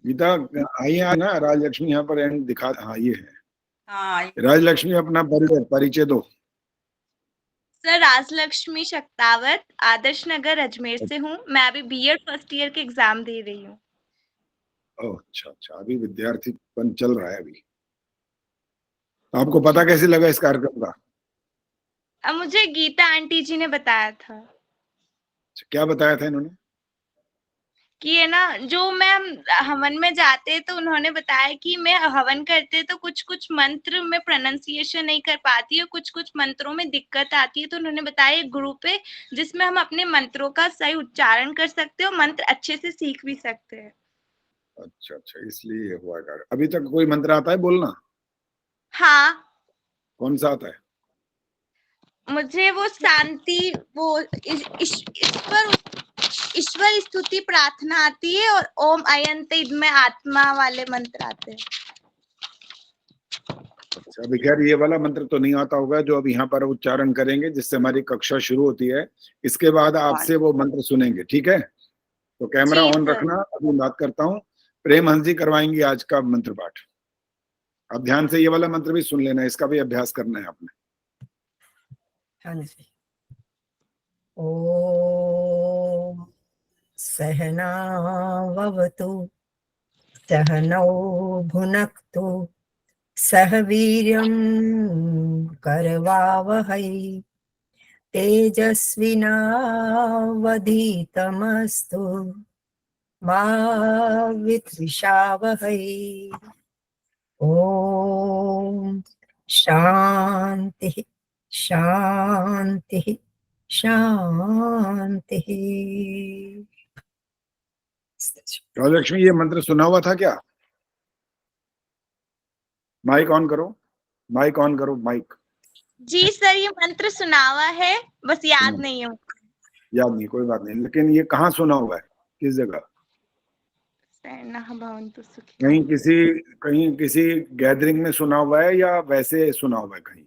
गीता आई है ना, राजलक्ष्मी यहाँ पर एंड दिखा, हाँ ये है हाँ राजलक्ष्मी। अपना परिचय परिचय दो। सर, राजलक्ष्मी शक्तावत, आदर्श नगर अजमेर से हूँ। मैं अभी बीएड फर्स्ट ईयर के एग्जाम दे रही हूँ। ओह अच्छा अच्छा, अभी विद्यार्थीपन चल रहा है अभी। आपको पता जी, कैसे लगा इस कार्यक्रम का? अब मुझे गीता आंटी जी ने बताया था अच्छा, क्या बताया था इन्होंने? कि ये ना, जो मैं हवन में जाते तो उन्होंने बताया कि मैं हवन करते तो कुछ कुछ मंत्र में प्रोनाउंसिएशन नहीं कर पाती है, कुछ कुछ मंत्रों में दिक्कत आती है। तो उन्होंने बताया एक ग्रुप है जिसमें हम अपने मंत्रों का सही उच्चारण कर सकते हो, मंत्र अच्छे से सीख भी सकते हैं। अच्छा अच्छा, इसलिए ये हुआ कार्य। अभी तक कोई मंत्र आता है बोलना? हाँ, कौन सा आता है? मुझे वो शांति, वो ईश्वर स्तुति प्रार्थना आती है, और ओम अयंत में आत्मा वाले मंत्र आते हैं। अच्छा, अभी खैर ये वाला मंत्र तो नहीं आता होगा जो अब यहाँ पर उच्चारण करेंगे, जिससे हमारी कक्षा शुरू होती है। इसके बाद आपसे वो मंत्र सुनेंगे, ठीक है? तो कैमरा जी ऑन सर। रखना, अभी बात करता हूँ। प्रेम हंस जी करवाएंगी आज का मंत्र पाठ। अब ध्यान से ये वाला मंत्र भी सुन लेना, इसका भी अभ्यास करना है आपने। हाँ जी। ओम सहनावतु सहनौ भुनक्तु सह वीर्यं करवावहै तेजस्विनावधीतमस्तु मा विद्विषावहै। ओम शांति शांति शांति। राजलक्ष्मी, ये मंत्र सुना हुआ था क्या? माइक ऑन करो, माइक ऑन करो, माइक। जी सर, ये मंत्र सुना हुआ है, बस याद सुना? नहीं है। याद नहीं, कोई बात नहीं, लेकिन ये कहाँ सुना हुआ है, किस जगह? सहना भवन्तु कहीं सुखिनः। किसी गैदरिंग में सुना हुआ है या वैसे सुना हुआ है कहीं?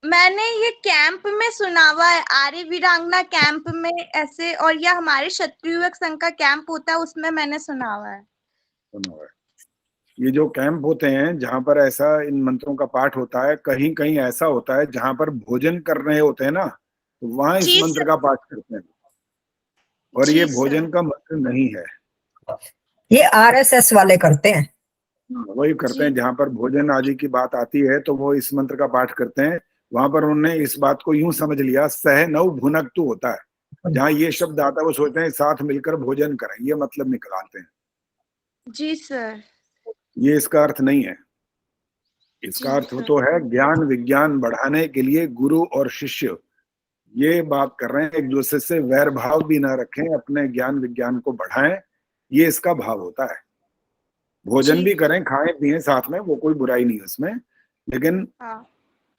मैंने ये कैंप में सुना हुआ है, आर्य वीरांगना कैंप में ऐसे, और या हमारे क्षत्रिय युवक संघ का कैंप होता है, उसमें मैंने सुना हुआ है। सुना हुआ है। ये जो कैंप होते हैं जहां पर ऐसा इन मंत्रों का पाठ होता है, कहीं कहीं ऐसा होता है जहां पर भोजन कर रहे होते हैं ना, तो वहां इस जी मंत्र सर। का पाठ करते हैं। और ये जी सर। भोजन का मंत्र नहीं है। ये आरएसएस वाले करते हैं। वही करते जी हैं जहां पर भोजन आदि की बात आती है तो वो इस मंत्र का पाठ करते हैं। वहां पर उन्होंने इस बात को यूं समझ लिया, सह नौ भुनक तो होता है। जहां ये शब्द आता है वो सोचते हैं साथ मिलकर भोजन करें, ये मतलब निकलाते हैं। जी सर। ये इसका अर्थ नहीं है। इसका जी अर्थ सर। तो है ज्ञान विज्ञान बढ़ाने के लिए गुरु और शिष्य ये बात कर रहे हैं, एक दूसरे से वैर भाव भी ना रखें, अपने ज्ञान विज्ञान को बढ़ाएं। ये इसका भाव होता है। भोजन जी भी करें, खाएं पिए साथ में, वो कोई बुराई नहीं है उसमें, लेकिन हाँ।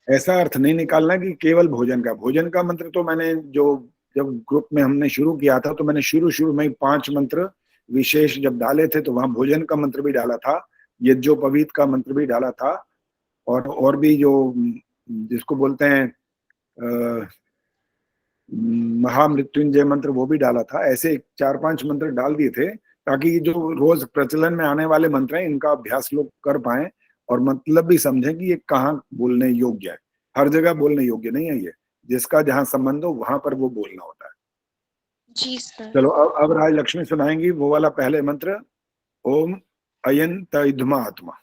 ऐसा अर्थ नहीं निकालना कि केवल भोजन का मंत्र तो मैंने जो जब ग्रुप में हमने शुरू किया था तो मैंने शुरू शुरू में ही 5 मंत्र विशेष जब डाले थे तो वहां भोजन का मंत्र भी डाला था, यज्ञोपवीत का मंत्र भी डाला था, और भी जो जिसको बोलते हैं महामृत्युंजय मंत्र वो भी डाला था। ऐसे 4-5 मंत्र डाल दिए थे ताकि जो रोज प्रचलन में आने वाले मंत्र हैं इनका अभ्यास लोग कर पाए और मतलब भी समझें कि ये कहाँ बोलने योग्य है। हर जगह बोलने योग्य नहीं है ये, जिसका जहां संबंध हो वहां पर वो बोलना होता है। जी सर। चलो अब राज लक्ष्मी सुनाएंगी वो वाला पहले मंत्र, ओम अयन तइधमा आत्मा।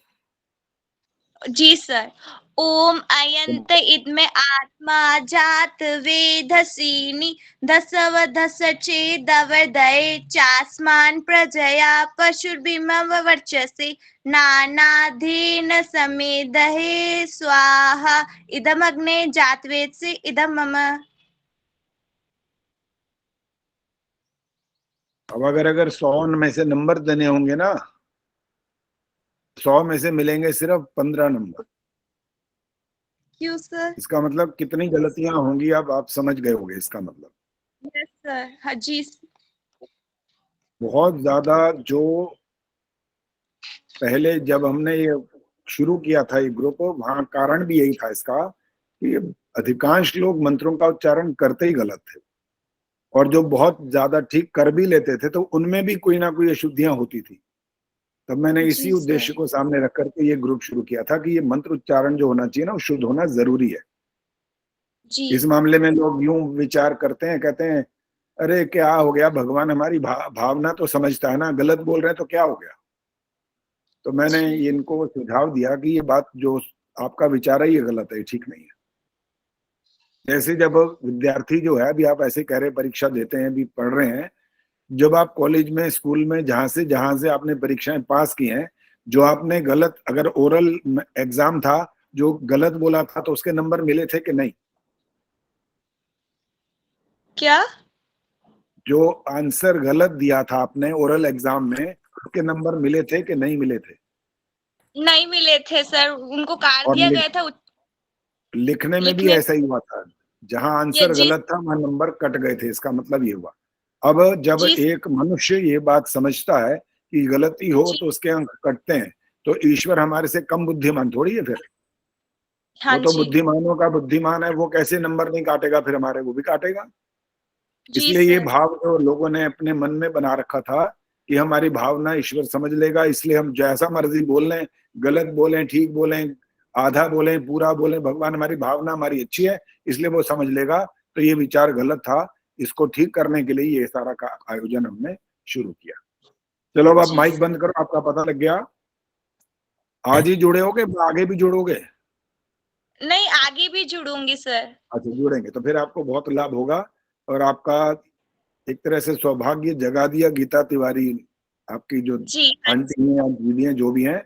जी सर। ओम अयंत इदमे आत्मा जात वेधसीनि धसव धस चेदवदये चास्मान प्रजया पशुर्भिमव वर्चसे नानाधीन समेदहे स्वाहा इदमग्ने जातवेत्सि इदम मम। अब अगर 100 में से नंबर देने होंगे ना, 100 में से मिलेंगे सिर्फ 15 नंबर। क्यों सर? इसका मतलब कितनी गलतियां होंगी अब आप समझ गए होंगे इसका मतलब। Yes sir. हाँ जी। बहुत ज्यादा जो पहले जब हमने ये शुरू किया था ये ग्रुप, वहां कारण भी यही था इसका कि अधिकांश लोग मंत्रों का उच्चारण करते ही गलत थे, और जो बहुत ज्यादा ठीक कर भी लेते थे तो उनमें भी कोई ना कोई अशुद्धियां होती थी। तब मैंने इसी जी उद्देश्य सर। को सामने रख करके ये ग्रुप शुरू किया था कि ये मंत्र उच्चारण जो होना चाहिए ना, वो शुद्ध होना जरूरी है। जी इस मामले में लोग यूं विचार करते हैं, कहते हैं अरे क्या हो गया, भगवान हमारी भावना तो समझता है ना, गलत बोल रहे हैं तो क्या हो गया। तो मैंने जी इनको सुझाव दिया कि ये बात जो आपका विचार है ये गलत है, ठीक नहीं है। जैसे जब विद्यार्थी जो है, अभी आप ऐसे कह रहे परीक्षा देते हैं, अभी पढ़ रहे हैं, जब आप कॉलेज में स्कूल में जहां से आपने परीक्षाएं पास की हैं, जो आपने गलत, अगर ओरल एग्जाम था जो गलत बोला था तो उसके नंबर मिले थे कि नहीं? क्या? जो आंसर गलत दिया था आपने ओरल एग्जाम में, उसके नंबर मिले थे कि नहीं मिले थे? नहीं मिले थे सर, उनको काट और दिया गया था लिखने में भी लिखने। ऐसा ही हुआ था, जहां ये आंसर जी गलत था वहां नंबर कट गए थे। इसका मतलब ये हुआ। अब जब जी एक मनुष्य ये बात समझता है कि गलती हो जी। तो उसके अंक कटते हैं, तो ईश्वर हमारे से कम बुद्धिमान थोड़ी है फिर। हाँ वो तो जी। बुद्धिमानों का बुद्धिमान है, वो कैसे नंबर नहीं काटेगा फिर हमारे, वो भी काटेगा। जी इसलिए ये सर। भाव जो लोगों ने अपने मन में बना रखा था कि हमारी भावना ईश्वर समझ लेगा, इसलिए हम जैसा मर्जी बोल लें, गलत बोलें, ठीक बोलें, आधा बोलें, पूरा बोलें, भगवान हमारी भावना हमारी अच्छी है इसलिए वो समझ लेगा। तो ये विचार गलत था। इसको ठीक करने के लिए ये सारा का आयोजन हमने शुरू किया। चलो अब आप जी माइक सर। बंद करो, आपका पता लग गया। आज ही जुड़े होगे, आगे भी जुड़ोगे? नहीं, आगे भी जुड़ूंगी सर। अच्छा, जुड़ेंगे तो फिर आपको बहुत लाभ होगा। और आपका एक तरह से सौभाग्य जगा दिया गीता तिवारी, आपकी जो जी हाँ आंटी हैं या दीदी हैं जो भी हैं,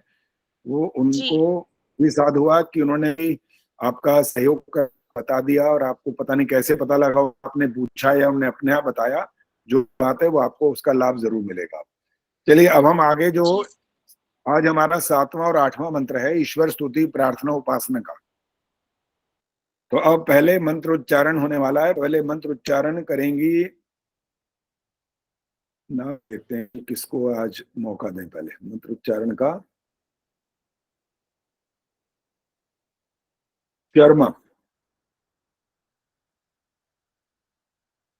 वो जी उनको भी साध हुआ कि उन्होंने भी आपका सहयोग कर बता दिया। और आपको पता नहीं कैसे पता लगा, आपने पूछा या उन्होंने अपने आप बताया, जो बात है वो आपको उसका लाभ जरूर मिलेगा। चलिए अब हम आगे जो जी। आज हमारा 7वां और 8वां मंत्र है, ईश्वर स्तुति प्रार्थना उपासना का। तो अब पहले मंत्र उच्चारण होने वाला है। पहले मंत्र उच्चारण करेंगी, ना देखते हैं कि किसको आज मौका दें पहले मंत्र उच्चारण का। शर्मा,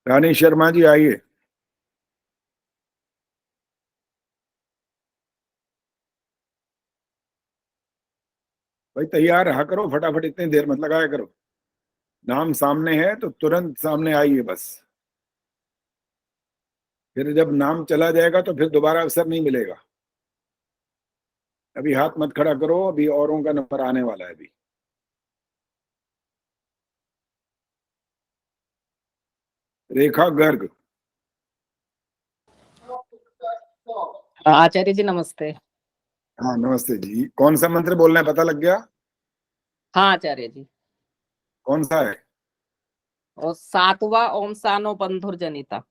रानी शर्मा जी आइए। भाई तैयार रहा करो, फटाफट इतनी देर मत लगाया करो। नाम सामने है तो तुरंत सामने आइए बस। फिर जब नाम चला जाएगा तो फिर दोबारा अवसर नहीं मिलेगा। अभी हाथ मत खड़ा करो, अभी औरों का नंबर आने वाला है अभी। रेखा गर्ग। आचार्य जी नमस्ते। हाँ नमस्ते जी, कौन सा मंत्र बोलना है पता लग गया? हाँ आचार्य जी, कौन सा है? और 7वां ओम सानो बंधुर जनिता।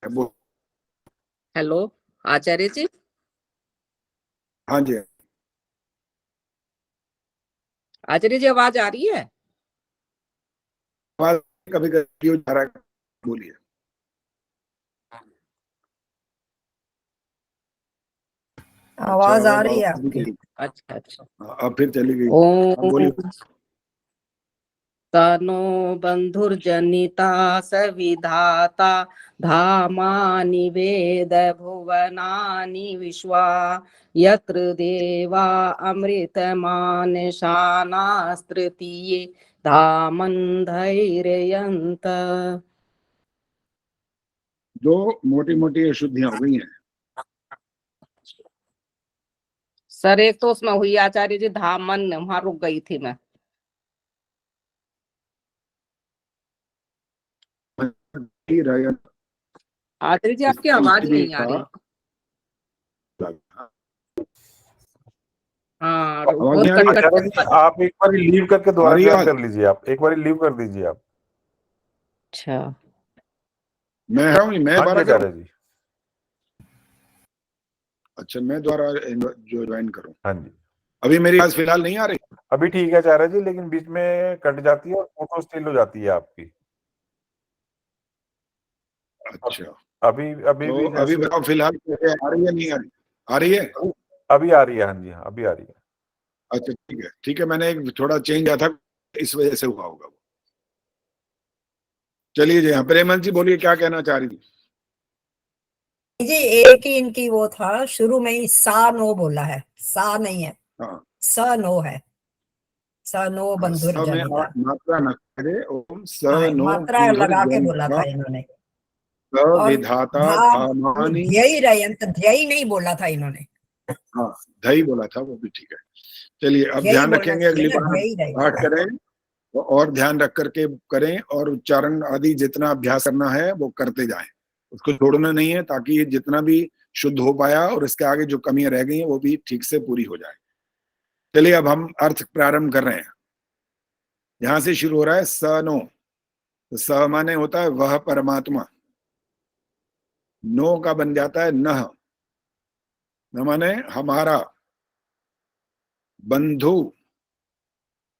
वो हेलो आचार्य जी। हाँ जी, आचार्य जी आवाज आ रही है? आवाज कभी कभी जा रहा है, बोलिए। अच्छा, आवाज आ अब रही है आवाज भी आपकी। गई। अच्छा अच्छा। हाँ, अब फिर चली गई। हाँ ओम बोलिए। तनो बंधुर जनिता सविधाता धामानि वेद भुवनानि विश्वा यत्र देवा अमृतमान शानास्तृतीये धामन धैर्ययन्त। जो मोटी मोटी अशुद्धियां हो गई हैं, सर एक तो उसमें हुई आचार्य जी धामन, वहां रुक गई थी मैं। आचार्य जी आपकी इसका आवाज भी नहीं आ था। रही। हाँ आवाज बहुत नहीं आ रही कट है? कट आचार्य जी कर। आप एक बार लीव करके आ दोबारा रही है ज्वाइन आवाज? कर लीजिए, आप एक बार लीव कर दीजिए आप। अच्छा मैं हाँ जी दोबारा करूं? आचार्य जी। अच्छा, मैं दोबारा जो ज्वाइन करूं। हाँ जी अभी मेरी आवाज फिलहाल नहीं आ रही? अभी ठीक है आचार्य जी, लेकिन बीच में कट जाती है और फोटो स्टिल हो जाती है आपकी। अच्छा, अभी अभी तो भी अभी जैसे बताओ फिलहाल कैसे आ रही है, नहीं आ रही? आ रही है? अभी आ रही है। हाँ जी हाँ अभी आ रही है। अच्छा ठीक है, ठीक है, मैंने एक थोड़ा चेंज आया था, इस वजह से हुआ होगा वो। चलिए जी, हाँ प्रेमन जी बोलिए, क्या कहना चाह रही थी? जी एक ही इनकी वो था, शुरू में ही सा नो बोला है, सा नहीं है, हाँ स नो है, स नो हाँ, स बंधुर में जनिता। मात्रा न करे, ओम स हाँ नो मात्रा बंधुर लगा के बोला था जनिता इन्होंने। स और विधाता धा वो धामानि। ध्यय रयंत, ध्यय नहीं बोला था इन्होंने, हाँ, धई बोला था, वो भी ठीक है। चलिए अब ध्यय ध्यान बोलना रखेंगे, चाहिए अगली ना, बार ध्यय पाठ रयंत। करें तो और ध्यान रख करके करें, और उच्चारण आदि जितना अभ्यास करना है वो करते जाएं, उसको छोड़ना नहीं है, ताकि ये जितना भी शुद्ध हो पाया और इसके आगे जो कमियां रह गई हैं वो भी ठीक से पूरी हो जाए। चलिए अब हम अर्थ प्रारंभ कर रहे हैं। यहां से शुरू हो रहा है स नो। तो स माने होता है वह परमात्मा, नो का बन जाता है नह, न माने हमारा बंधु,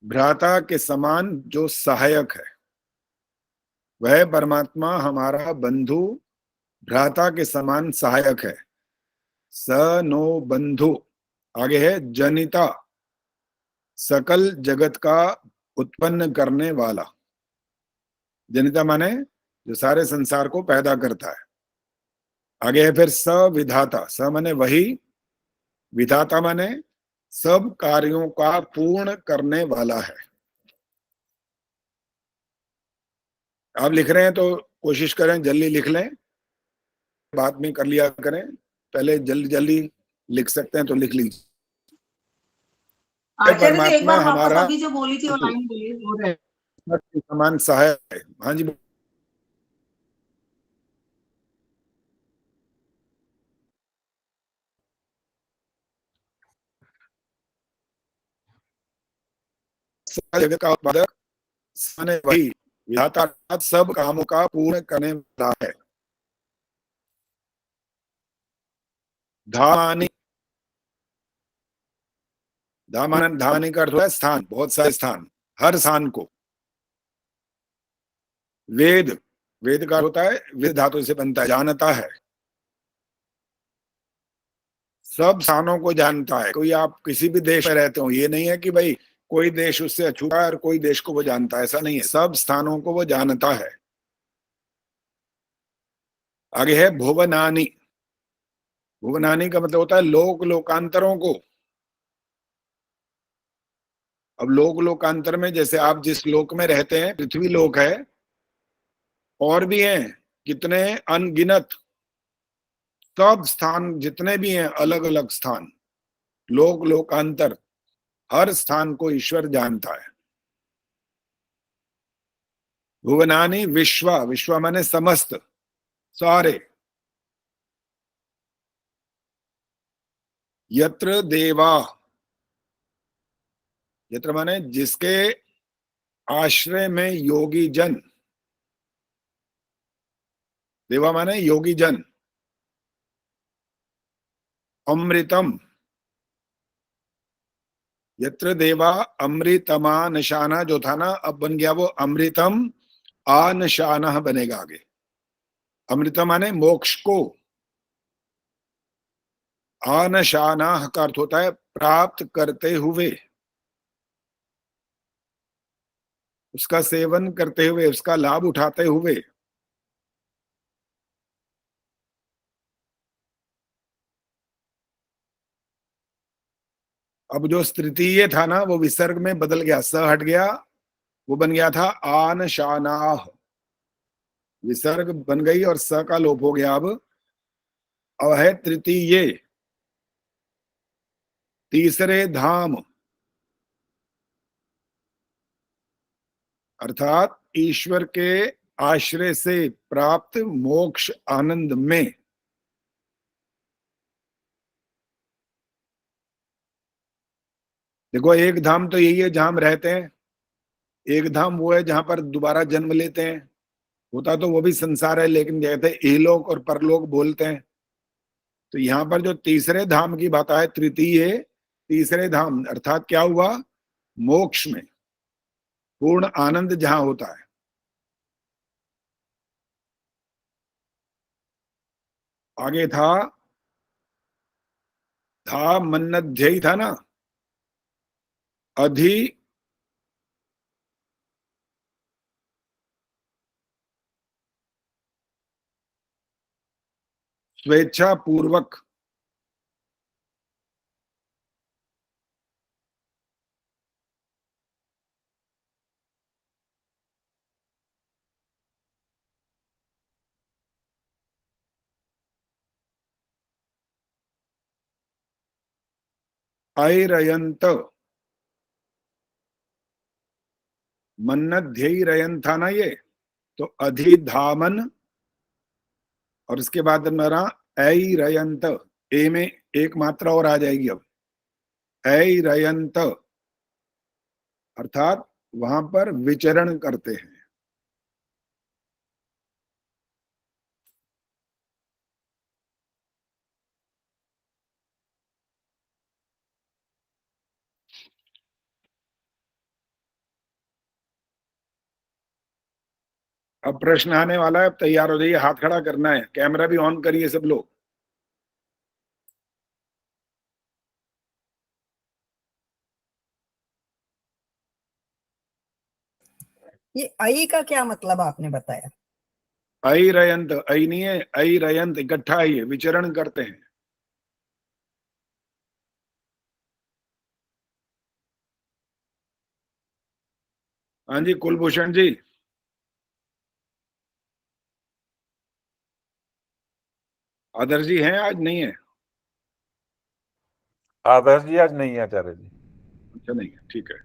भ्राता के समान जो सहायक है, वह परमात्मा हमारा बंधु भ्राता के समान सहायक है। स नो बंधु, आगे है जनिता, सकल जगत का उत्पन्न करने वाला। जनिता माने जो सारे संसार को पैदा करता है। आगे है फिर सविधाता, स माने वही, विधाता माने सब कार्यों का पूर्ण करने वाला है। आप लिख रहे हैं तो कोशिश करें जल्दी लिख लें, बाद में कर लिया करें, पहले जल्दी जल्दी लिख सकते हैं तो लिख लीजिए। आचार्य जी एक परमात्मा बार वापस हमारा अभी जो बोली थी वो लाइन बोलिए, हो रहा है। के समान सहायक है। हाँ जी, जगत का उत्पादक, माने वही, विधाता सब कामों का पूर्ण करने वाला है। धामानि, धामानि का अर्थ है स्थान, बहुत सारे स्थान, हर स्थान को। वेद, वेद का होता है, वेद धातु से बनता है, जानता है, सब स्थानों को जानता है। कोई आप किसी भी देश में रहते हो, ये नहीं है कि भाई कोई देश उससे अछूता है और कोई देश को वो जानता है, ऐसा नहीं है, सब स्थानों को वो जानता है। आगे है भुवनानि, भुवनानि का मतलब होता है लोक लोकांतरों को। अब लोक लोकांतर में जैसे आप जिस लोक में रहते हैं, पृथ्वी लोक है, और भी हैं कितने अनगिनत, सब स्थान जितने भी हैं, अलग अलग स्थान, लोक लोकांतर, हर स्थान को ईश्वर जानता है। भुवनानि विश्व, विश्व माने समस्त, सारे। यत्र देवा, यत्र माने जिसके आश्रय में योगी जन, देवा माने योगी जन। अमृतम, यत्र देवा अमृतमा निशाना जो था ना, अब बन गया वो अमृतम आनशाना बनेगा आगे। अमृत माने मोक्ष को, आनशाना का अर्थ होता है प्राप्त करते हुए, उसका सेवन करते हुए, उसका लाभ उठाते हुए। अब जो तृतीय था ना, वो विसर्ग में बदल गया, स हट गया, वो बन गया था आनशानाह, विसर्ग बन गई और स का लोप हो गया। अब है तृतीय, तीसरे धाम, अर्थात ईश्वर के आश्रय से प्राप्त मोक्ष आनंद में। देखो एक धाम तो यही है जहां हम रहते हैं, एक धाम वो है जहां पर दोबारा जन्म लेते हैं, होता तो वो भी संसार है, लेकिन कहते हैं इहलोक और परलोक बोलते हैं। तो यहाँ पर जो तीसरे धाम की बात है, तृतीय तीसरे धाम, अर्थात क्या हुआ, मोक्ष में पूर्ण आनंद जहां होता है। आगे था मन्नध्यय था ना, अधि स्वेच्छा पूर्वक ऐरयंत, मन्नत ध्येय रयन था ना ये, तो अधिधामन और उसके बाद मेरा ऐरयंत, ए में एक मात्रा और आ जाएगी अब, ऐरयंत अर्थात वहां पर विचरण करते हैं। अब प्रश्न आने वाला है, अब तैयार हो जाइए, हाथ खड़ा करना है, कैमरा भी ऑन करिए सब लोग। ये आई का क्या मतलब आपने बताया? ऐरयंत, ऐ नहीं है, ऐरयंत इकट्ठा है, ये विचरण करते हैं। हाँ जी कुलभूषण जी, आदर्श जी हैं आज? नहीं है? आदर्श जी आज नहीं है आचार्य जी। अच्छा नहीं है, ठीक है,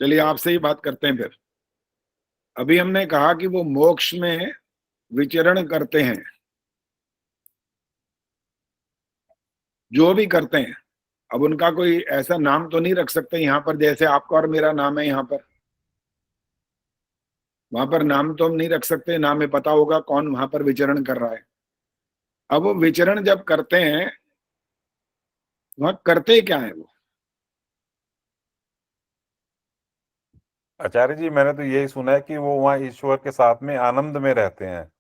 चलिए आपसे ही बात करते हैं फिर। अभी हमने कहा कि वो मोक्ष में विचरण करते हैं, जो भी करते हैं। अब उनका कोई ऐसा नाम तो नहीं रख सकते यहाँ पर, जैसे आपका और मेरा नाम है यहाँ पर, वहां पर नाम तो हम नहीं रख सकते, नाम में पता होगा कौन वहां पर विचरण कर रहा है। अब वो विचरण जब करते हैं, वहां करते क्या है वो? आचार्य जी मैंने तो यही सुना है कि वो वहाँ ईश्वर के साथ में आनंद में रहते हैं।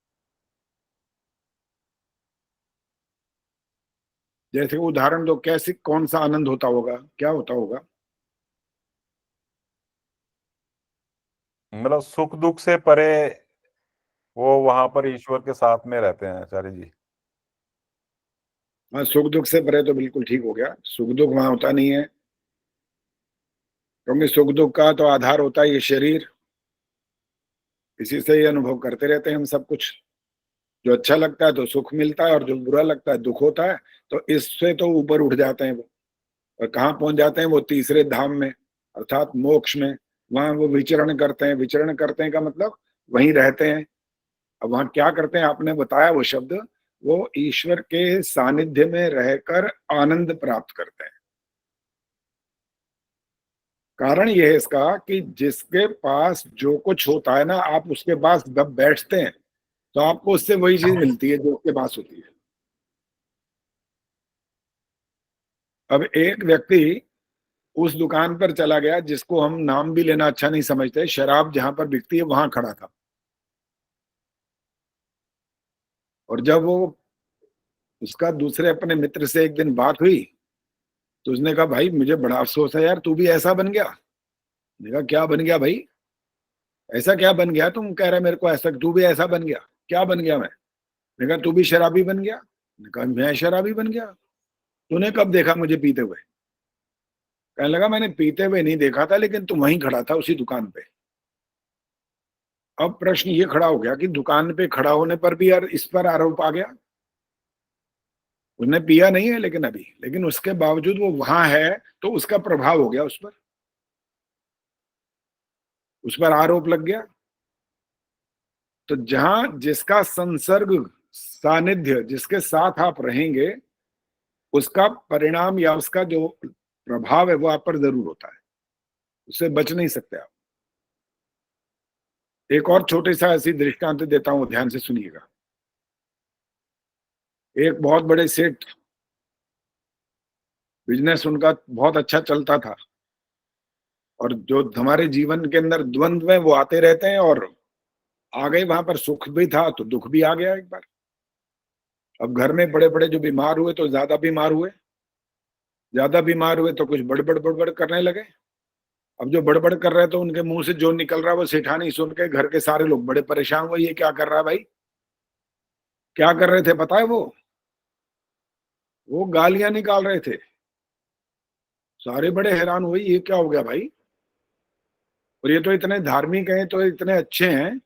जैसे उदाहरण दो, कैसे, कौन सा आनंद होता होगा, क्या होता होगा? मतलब सुख दुख से परे वो वहां पर ईश्वर के साथ में रहते हैं आचार्य जी। हाँ, सुख दुख से परे तो बिल्कुल ठीक हो गया, सुख दुख वहां होता नहीं है, क्योंकि सुख दुख का तो आधार होता है ये शरीर, इसी से ही अनुभव करते रहते हैं हम सब कुछ। जो अच्छा लगता है तो सुख मिलता है, और जो बुरा लगता है दुख होता है, तो इससे तो ऊपर उठ जाते हैं वो, और कहाँ पहुंच जाते हैं वो? तीसरे धाम में, अर्थात मोक्ष में। वहां वो विचरण करते हैं, विचरण करते हैं का मतलब वहीं रहते हैं। अब वहां क्या करते हैं, आपने बताया वो शब्द, वो ईश्वर के सानिध्य में रहकर आनंद प्राप्त करते हैं। कारण यह है इसका कि जिसके पास जो कुछ होता है ना, आप उसके पास जब बैठते हैं तो आपको उससे वही चीज मिलती है जो उसके पास होती है। अब एक व्यक्ति उस दुकान पर चला गया जिसको हम नाम भी लेना अच्छा नहीं समझते, शराब जहां पर बिकती है वहां खड़ा था, और जब वो उसका दूसरे अपने मित्र से एक दिन बात हुई, तो उसने कहा भाई मुझे बड़ा अफसोस है यार, तू भी ऐसा बन गया। मैंने कहा क्या बन गया भाई? ऐसा क्या बन गया तुम कह रहे मेरे को ऐसा, तू भी ऐसा बन गया? क्या बन गया मैं? मैंने कहा तू भी शराबी बन गया। मैंने कहा मैं शराबी बन गया? तूने कब देखा मुझे पीते हुए? कहने लगा मैंने पीते हुए नहीं देखा था, लेकिन तू वहीं खड़ा था उसी दुकान पे। अब प्रश्न ये खड़ा हो गया कि दुकान पे खड़ा होने पर भी यार इस पर आरोप आ गया। उसने पिया नहीं है लेकिन अभी, लेकिन उसके बावजूद वो वहां है, तो उसका प्रभाव हो गया उस पर आरोप लग गया। तो जहां जिसका संसर्ग, सानिध्य, जिसके साथ आप रहेंगे, उसका परिणाम या उसका जो प्रभाव है वो आप पर जरूर होता है, उससे बच नहीं सकते आप। एक और छोटे सा ऐसी दृष्टांत देता हूं, ध्यान से सुनिएगा। एक बहुत बड़े सेठ, बिजनेस उनका बहुत अच्छा चलता था, और जो हमारे जीवन के अंदर द्वंद्व में वो आते रहते हैं, और आ गए वहां पर, सुख भी था तो दुख भी आ गया एक बार। अब घर में बड़े बड़े जो बीमार हुए तो ज्यादा बीमार हुए, ज्यादा बीमार हुए तो कुछ बड़बड़ बड़बड़ करने लगे। अब जो बड़बड़ कर रहे हैं तो उनके मुंह से जो निकल रहा है वो सेठानी सुन के घर के सारे लोग बड़े परेशान हुए, ये क्या कर रहा है भाई? क्या कर रहे थे पता है वो? वो गालियां निकाल रहे थे। सारे बड़े हैरान हुए, ये क्या हो गया भाई, और ये तो इतने धार्मिक हैं, तो इतने अच्छे हैं,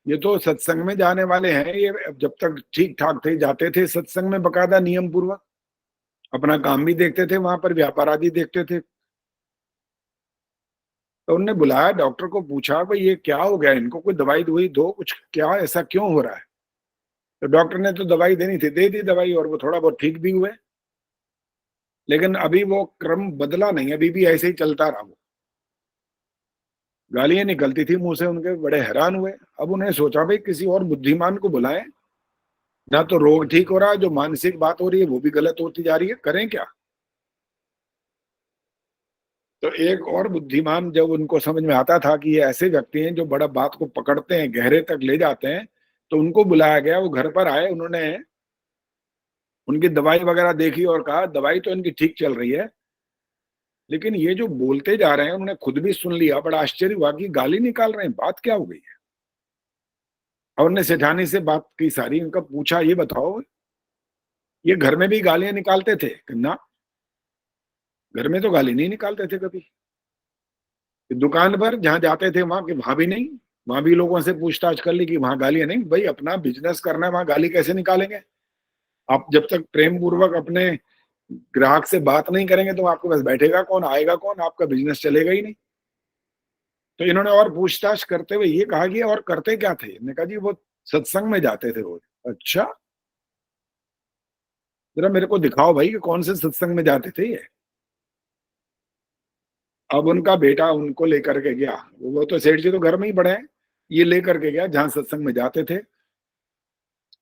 ये तो सत्संग में जाने वाले हैं, ये जब तक ठीक ठाक थे, जाते थे सत्संग में बकायदा नियम पूर्वक, अपना काम भी देखते थे, वहां पर व्यापार आदि देखते थे। तो उनने बुलाया डॉक्टर को, पूछा भाई ये क्या हो गया, इनको कोई दवाई दवाई दो, कुछ क्या ऐसा क्यों हो रहा है। तो डॉक्टर ने तो दवाई देनी थी, दे दी दवाई, और वो थोड़ा बहुत ठीक भी हुए, लेकिन अभी वो क्रम बदला नहीं, अभी भी ऐसे ही चलता रहा। वो गालियां निकलती थी मुंह से उनके, बड़े हैरान हुए। अब उन्हें सोचा भाई किसी और बुद्धिमान को बुलाएं, ना तो रोग ठीक हो रहा है, जो मानसिक बात हो रही है वो भी गलत होती जा रही है, करें क्या। तो एक और बुद्धिमान, जब उनको समझ में आता था कि ये ऐसे व्यक्ति हैं जो बड़ा बात को पकड़ते हैं, गहरे तक ले जाते हैं, तो उनको बुलाया गया। वो घर पर आए, उन्होंने उनकी दवाई वगैरह देखी और कहा दवाई तो इनकी ठीक चल रही है, लेकिन ये जो बोलते जा रहे हैं, उन्होंने खुद भी सुन लिया, बड़ा आश्चर्य हुआ कि गाली निकाल रहे हैं, बात क्या हो गई है। और उन्होंने सेठानी से बात की सारी, उनका पूछा ये बताओ ये घर में भी गालियां निकालते थे? ना, घर में तो गाली नहीं निकालते थे कभी। दुकान पर जहां जाते थे वहां भी नहीं, वहां भी लोगों से पूछताछ कर ली कि वहां गालियां नहीं। भाई अपना बिजनेस करना है, वहां गाली कैसे निकालेंगे। आप जब तक प्रेम पूर्वक अपने ग्राहक से बात नहीं करेंगे तो आपके पास बैठेगा कौन, आएगा कौन, आपका बिजनेस चलेगा ही नहीं। तो इन्होंने और पूछताछ करते हुए ये कहा कि और करते क्या थे। मैंने कहा जी वो सत्संग में जाते थे रोज। अच्छा, जरा मेरे को दिखाओ भाई कि कौन से सत्संग में जाते थे ये। अब उनका बेटा उनको लेकर के गया, वो तो सेठ जी तो घर में ही बड़े हैं, ये लेकर के गया जहां सत्संग में जाते थे।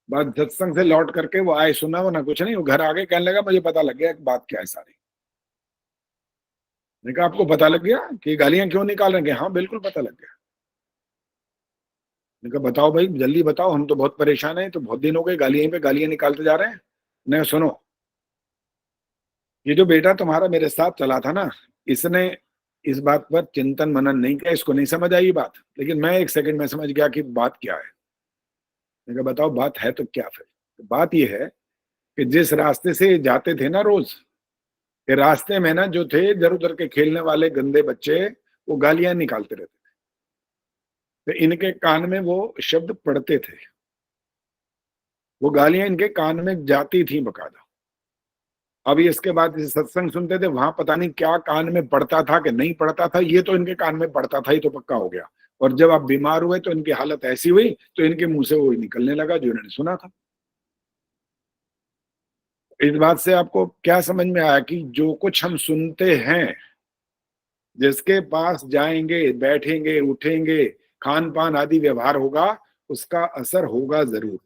बाद सत्संग से लौट करके वो आए, सुना वो ना कुछ नहीं, वो घर आगे कहने लगा मुझे पता लग गया बात क्या है सारी। मैंने कहा आपको पता लग गया कि गालियां क्यों निकाल रहे हैं? हाँ बिल्कुल पता लग गया। मैंने कहा बताओ भाई जल्दी बताओ, हम तो बहुत परेशान हैं, तो बहुत दिन हो गए गालियां पे गालियां निकालते जा रहे हैं। नहीं सुनो, ये जो बेटा तुम्हारा मेरे साथ चला था ना, इसने इस बात पर चिंतन मनन नहीं किया, इसको नहीं समझ आई बात, लेकिन मैं एक सेकंड में समझ गया कि बात क्या है। मैंने कहा बताओ बात है तो क्या। फिर तो बात ये है कि जिस रास्ते से जाते थे ना रोज, के रास्ते में ना जो थे इधर उधर के खेलने वाले गंदे बच्चे, वो गालियां निकालते रहते थे। तो इनके कान में वो शब्द पड़ते थे, वो गालियां इनके कान में जाती थी बकायदा। अभी इसके बाद इसे सत्संग सुनते थे, वहां पता नहीं क्या कान में पड़ता था कि नहीं पड़ता था, ये तो इनके कान में पड़ता था, ही तो पक्का हो गया। और जब आप बीमार हुए तो इनकी हालत ऐसी हुई, तो इनके मुंह से वो निकलने लगा जो इन्होंने सुना था। इस बात से आपको क्या समझ में आया कि जो कुछ हम सुनते हैं, जिसके पास जाएंगे, बैठेंगे, उठेंगे, खान पान आदि व्यवहार होगा, उसका असर होगा जरूर।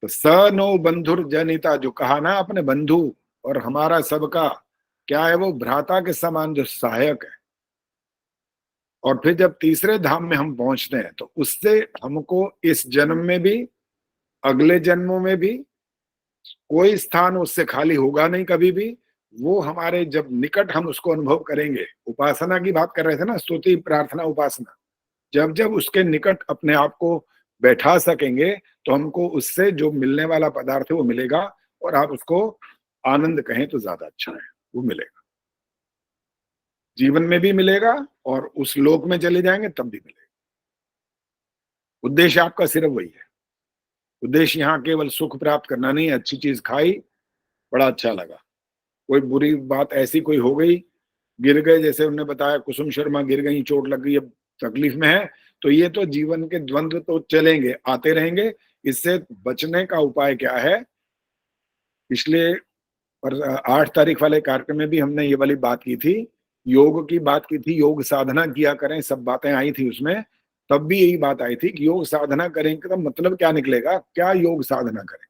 तो स नो बंधुर जनिता, जो कहा ना अपने बंधु और हमारा सबका क्या है, वो भ्राता के समान जो सहायक है। और फिर जब तीसरे धाम में हम पहुंचते हैं तो उससे हमको इस जन्म में भी, अगले जन्मों में भी कोई स्थान उससे खाली होगा नहीं कभी भी। वो हमारे जब निकट हम उसको अनुभव करेंगे, उपासना की बात कर रहे थे ना, स्तुति प्रार्थना उपासना, जब जब उसके निकट अपने आप को बैठा सकेंगे तो हमको उससे जो मिलने वाला पदार्थ है वो मिलेगा। और आप उसको आनंद कहें तो ज्यादा अच्छा है, वो मिलेगा, जीवन में भी मिलेगा और उस लोक में चले जाएंगे तब भी मिलेगा। उद्देश्य आपका सिर्फ वही है। उद्देश्य यहाँ केवल सुख प्राप्त करना नहीं है। अच्छी चीज खाई, बड़ा अच्छा लगा, कोई बुरी बात ऐसी कोई हो गई, गिर गए, जैसे उन्होंने बताया कुसुम शर्मा गिर गई, चोट लग गई, अब तकलीफ में है, तो ये तो जीवन के द्वंद्व तो चलेंगे, आते रहेंगे। इससे बचने का उपाय क्या है? पिछले 8 तारीख वाले कार्यक्रम में भी हमने ये वाली बात की थी, योग की बात की थी, योग साधना किया करें, सब बातें आई थी उसमें। तब भी यही बात आई थी कि योग साधना करेंगे तो मतलब क्या निकलेगा, क्या योग साधना करें?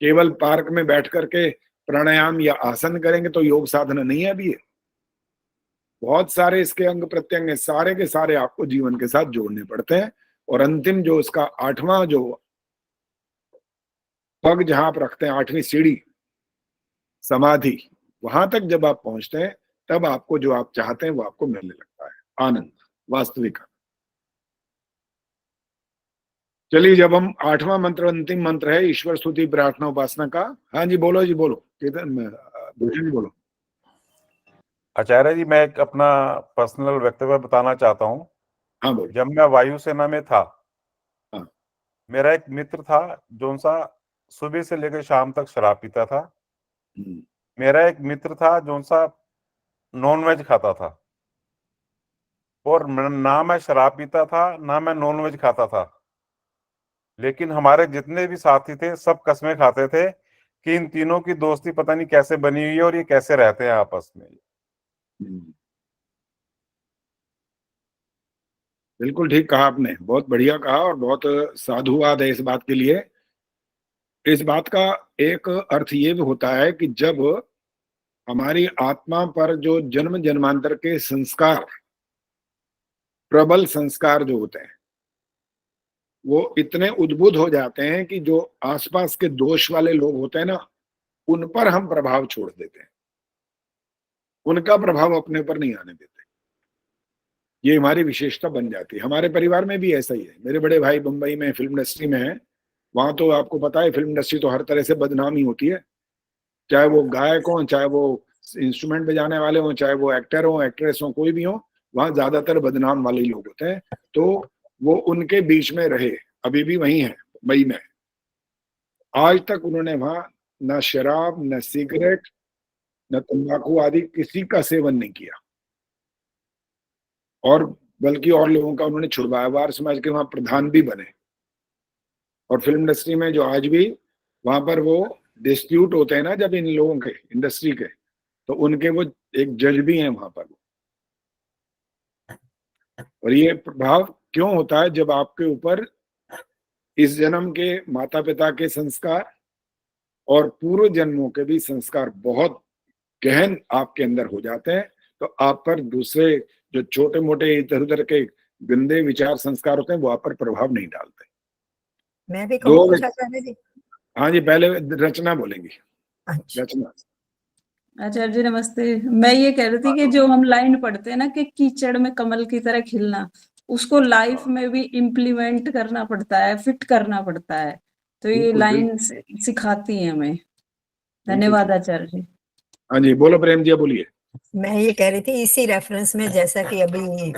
केवल पार्क में बैठ करके प्राणायाम या आसन करेंगे तो योग साधना नहीं है। अभी ये बहुत सारे इसके अंग प्रत्यंग है, सारे के सारे आपको जीवन के साथ जोड़ने पड़ते हैं। और अंतिम जो उसका 8वां जो पग जहां आप रखते हैं, 8वीं सीढ़ी समाधि, वहां तक जब आप पहुंचते हैं तब आपको जो आप चाहते हैं वो आपको मिलने लगता है, आनंद, वास्तविक। चलिए, जब हम 8वां मंत्र, अंतिम मंत्र है ईश्वर स्तुति प्रार्थना उपासना का। हाँ जी, बोलो जी, बोलो भूषण जी, बोलो। आचार्य जी, मैं एक अपना पर्सनल वक्तव्य बताना चाहता हूँ। हाँ, बोलो। जब मैं वायुसेना में था, हाँ। मेरा एक मित्र था जो सा सुबह से लेकर शाम तक शराब पीता था। मेरा एक मित्र था जो सा नॉन वेज खाता था, और ना मैं शराब पीता था ना मैं नॉन वेज खाता था, लेकिन हमारे जितने भी साथी थे सब कसमें खाते थे कि इन तीनों की दोस्ती पता नहीं कैसे बनी हुई है और ये कैसे रहते हैं आपस में। बिल्कुल ठीक कहा आपने, बहुत बढ़िया कहा और बहुत साधुवाद है इस बात के लिए। इस बात का एक अर्थ ये भी होता है कि जब हमारी आत्मा पर जो जन्म जन्मांतर के संस्कार, प्रबल संस्कार जो होते हैं, वो इतने उद्बुद्ध हो जाते हैं कि जो आसपास के दोष वाले लोग होते हैं ना, उन पर हम प्रभाव छोड़ देते हैं, उनका प्रभाव अपने ऊपर नहीं आने देते। ये हमारी विशेषता बन जाती है। हमारे परिवार में भी ऐसा ही है। मेरे बड़े भाई मुंबई में फिल्म इंडस्ट्री में है। वहां तो आपको पता है, फिल्म इंडस्ट्री तो हर तरह से बदनामी होती है, चाहे वो गायक हो, चाहे वो इंस्ट्रूमेंट बजाने वाले हो, चाहे वो एक्टर हो, एक्ट्रेस हो, कोई भी हो, वहां ज्यादातर बदनाम वाले लोग होते हैं। तो वो उनके बीच में रहे, अभी भी वही है मुंबई में। आज तक उन्होंने वहां न शराब, न सिगरेट, न तंबाकू आदि किसी का सेवन नहीं किया, और बल्कि और लोगों का उन्होंने छुड़वाया। वार समाज के वहां प्रधान भी बने। और फिल्म इंडस्ट्री में जो आज भी वहां पर वो डिस्प्यूट होते हैं ना, जब इन लोगों के इंडस्ट्री के, तो उनके वो एक जज भी हैं वहां पर। और ये प्रभाव क्यों होता है? जब आपके ऊपर इस जन्म के माता पिता के संस्कार और पूर्व जन्मों के भी संस्कार बहुत गहन आपके अंदर हो जाते हैं, तो आप पर दूसरे जो छोटे मोटे इधर उधर के गंदे विचार संस्कार होते हैं वो आप पर प्रभाव नहीं डालते। मैं भी कहूँ दो, कुछ आचार्य जी? हाँ जी, पहले रचना बोलेंगी। अच्छा, रचना। आचार्य जी नमस्ते। मैं ये कह रही थी कि जो हम लाइन पढ़ते हैं ना कि कीचड़ में कमल की तरह खिलना, उसको लाइफ में भी इम्प्लीमेंट करना पड़ता है, फिट करना पड़ता है। तो ये बिल्कुल, लाइन सिखाती है हमें। धन्यवाद आचार्य जी। हाँ जी, बोलो प्रेम जी, बोलिए। मैं ये कह रही थी इसी रेफरेंस में, जैसा कि अभी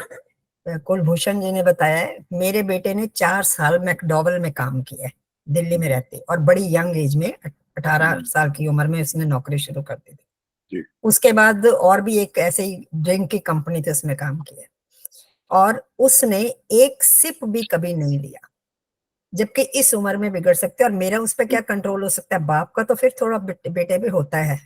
कुलभूषण जी ने बताया है, मेरे बेटे ने 4 साल मैकडॉवल में काम किया है, दिल्ली में रहते, और बड़ी यंग एज में 18 साल की उम्र में उसने नौकरी शुरू कर दी थी। उसके बाद और भी एक ऐसे ही ड्रिंक की कंपनी थी, उसमें काम किया, और उसने एक सिप भी कभी नहीं लिया, जबकि इस उम्र में बिगड़ सकते। और मेरा उस पर क्या कंट्रोल हो सकता है? बाप का तो फिर थोड़ा बेटे भी होता है,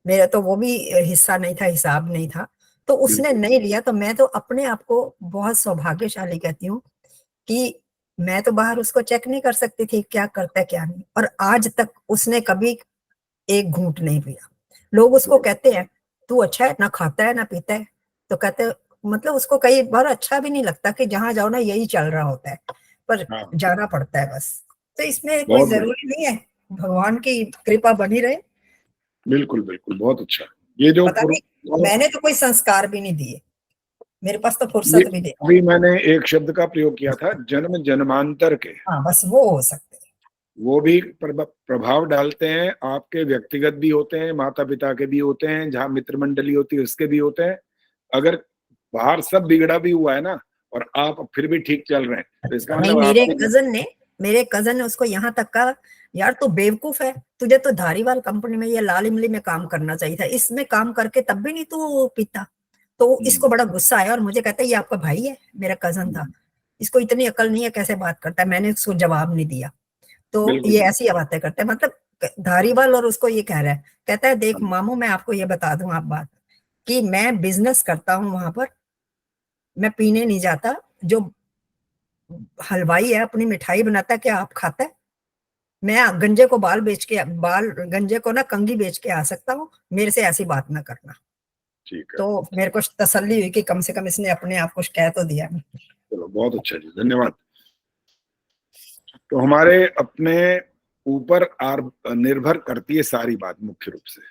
मेरा तो वो भी हिस्सा नहीं था, हिसाब नहीं था, तो उसने नहीं लिया। तो मैं तो अपने आप को बहुत सौभाग्यशाली कहती हूँ कि मैं तो बाहर उसको चेक नहीं कर सकती थी क्या करता है क्या नहीं, और आज तक उसने कभी एक घूंट नहीं पिया। लोग उसको कहते हैं तू अच्छा है, ना खाता है ना पीता है, तो कहते मतलब उसको कई बार अच्छा भी नहीं लगता कि जहां जाओ ना यही चल रहा होता है, पर जाना पड़ता है बस। तो इसमें कोई जरूरी नहीं है, भगवान की कृपा बनी रहे। बिल्कुल बिल्कुल, बहुत अच्छा। ये जो मैंने तो कोई संस्कार भी नहीं दिए, मेरे पास तो फुर्सत भी नहीं। अभी मैंने एक शब्द का प्रयोग किया था, जन्म जन्मांतर के। हाँ, बस वो हो सकते हैं, वो भी प्रभाव डालते हैं। आपके व्यक्तिगत भी होते हैं, माता पिता के भी होते हैं, जहाँ मित्र मंडली होती है उसके भी होते हैं। अगर बाहर सब बिगड़ा भी हुआ है ना, और आप फिर भी ठीक चल रहे हैं, तो इसका नहीं। मतलब मेरे कजन ने उसको यहाँ तक कहा, यार तू बेवकूफ है, तुझे तो धारीवाल कंपनी में या लाल इमली में काम करना चाहिए था, इसमें काम करके तब भी नहीं तू पीता। तो इसको बड़ा गुस्सा आया और मुझे कहता है ये आपका भाई है, मेरा कजन था, इसको इतनी अकल नहीं है, कैसे बात करता है। मैंने उसको जवाब नहीं दिया। तो ये ऐसी बातें करते हैं, मतलब धारीवाल, और उसको ये कह रहा है, कहता है देख मामू, मैं आपको ये बता दूं आप बात, कि मैं बिजनेस करता हूँ वहां पर, मैं पीने नहीं जाता। जो हलवाई है अपनी मिठाई बनाता है, क्या आप खाता है? मैं गंजे को गंजे को ना कंगी बेच के आ सकता हूँ, मेरे से ऐसी बात ना करना। ठीक है। तो मेरे को तसल्ली हुई कि कम से कम इसने अपने आप कुछ कह तो दिया। चलो, बहुत अच्छा जी, धन्यवाद। तो हमारे अपने ऊपर निर्भर करती है सारी बात, मुख्य रूप से,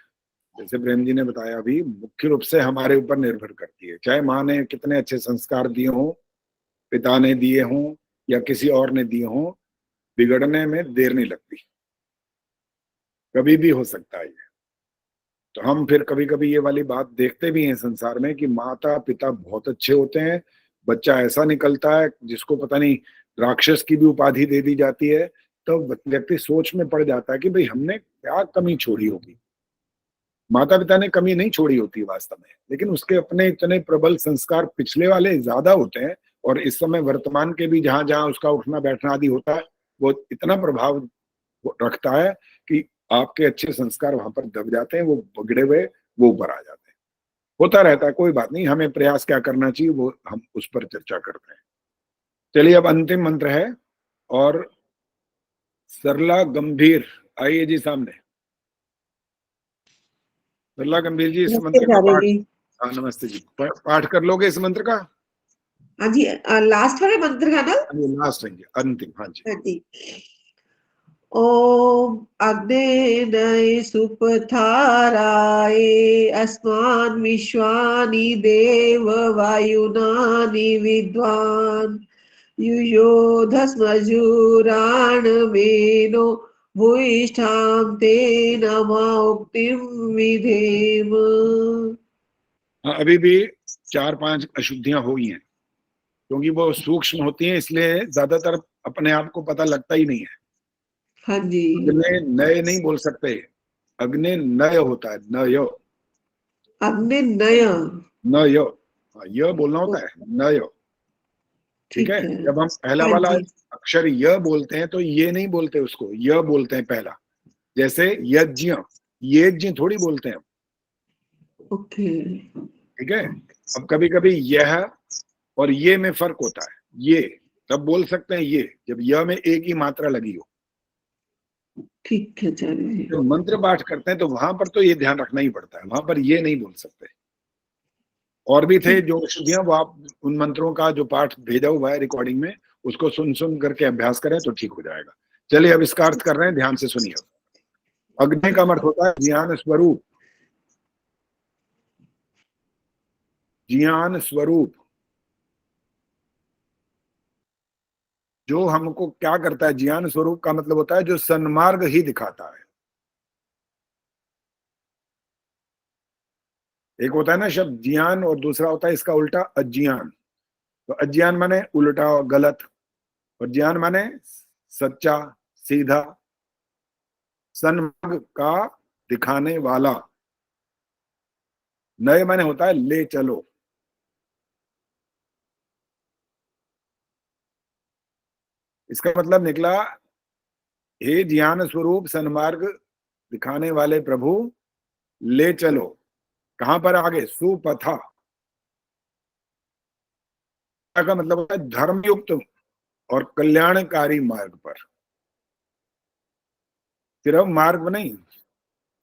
जैसे प्रेम जी ने बताया अभी, मुख्य रूप से हमारे ऊपर निर्भर करती है। चाहे माँ ने कितने अच्छे संस्कार दिए हों, पिता ने दिए हों, या किसी और ने दिए हों, बिगड़ने में देर नहीं लगती, कभी भी हो सकता है ये। तो हम फिर कभी कभी ये वाली बात देखते भी हैं संसार में कि माता पिता बहुत अच्छे होते हैं, बच्चा ऐसा निकलता है जिसको पता नहीं राक्षस की भी उपाधि दे दी जाती है, तो व्यक्ति सोच में पड़ जाता है कि भाई हमने क्या कमी छोड़ी होगी। माता पिता ने कमी नहीं छोड़ी होती वास्तव में, लेकिन उसके अपने इतने प्रबल संस्कार पिछले वाले ज्यादा होते हैं, और इस समय वर्तमान के भी जहां जहां उसका उठना बैठना आदि होता है वो इतना प्रभाव रखता है कि आपके अच्छे संस्कार वहां पर दब जाते हैं, वो बिगड़े हुए वो ऊपर आ जाते हैं। होता रहता है, कोई बात नहीं, हमें प्रयास क्या करना चाहिए वो हम उस पर चर्चा करते हैं। चलिए अब अंतिम मंत्र है, और सरला गंभीर आइए जी सामने। सरला गंभीर जी इस मंत्र का पाठ, हाँ नमस्ते जी, पाठ कर लोगे इस मंत्र का? हाँ जी, लास्ट वाले मंत्र का ना? लास्ट है अंतिम, हाँ जी। हाँ जी। ओम अग्नेय सुपथाराय अस्मान् विश्वानि देव वायुनानि विद्वान् युयोधस्मजुराणमेनो भूयिष्ठां ते नमोक्तिं विधेम। हाँ, अभी भी 4-5 अशुद्धियां हुई हैं, क्योंकि वो सूक्ष्म होती हैं, इसलिए ज्यादातर अपने आप को पता लगता ही नहीं है। हाँ जी। अग्नि नय नहीं बोल सकते, अग्नि नय होता है, नय। अग्नि नय, नय, हाँ, य बोलना होता है, नय। ठीक है, जब हम पहला हाँ वाला जी। अक्षर य बोलते हैं तो ये नहीं बोलते उसको, य बोलते हैं पहला। जैसे यज्ञ, यज्ञ थोड़ी बोलते हैं, ओके। ठीक है। अब कभी कभी यह और ये में फर्क होता है, ये तब बोल सकते हैं ये जब य में एक ही मात्रा लगी हो। ठीक है आचार्य जी। जब मंत्र पाठ करते हैं तो वहां पर तो ये ध्यान रखना ही पड़ता है, वहां पर ये नहीं बोल सकते। और भी थे जो अशुद्धियां, वो आप उन मंत्रों का जो पाठ भेजा हुआ है रिकॉर्डिंग में, उसको सुन सुन करके अभ्यास करें तो ठीक हो जाएगा। चलिए अब इसका अर्थ कर रहे हैं, ध्यान से सुनिए। अग्नि का अर्थ होता है ज्ञान स्वरूप, ज्ञान स्वरूप, जो हमको क्या करता है। ज्ञान स्वरूप का मतलब होता है जो सन्मार्ग ही दिखाता है। एक होता है ना शब्द ज्ञान, और दूसरा होता है इसका उल्टा अज्ञान। तो अज्ञान माने उल्टा और गलत, और ज्ञान माने सच्चा सीधा, सन्मार्ग का दिखाने वाला। नए माने होता है ले चलो। इसका मतलब निकला, हे ज्ञान स्वरूप सन्मार्ग दिखाने वाले प्रभु, ले चलो कहां पर? आगे सुपथा का मतलब होता है धर्मयुक्त और कल्याणकारी मार्ग पर। सिर्फ मार्ग नहीं,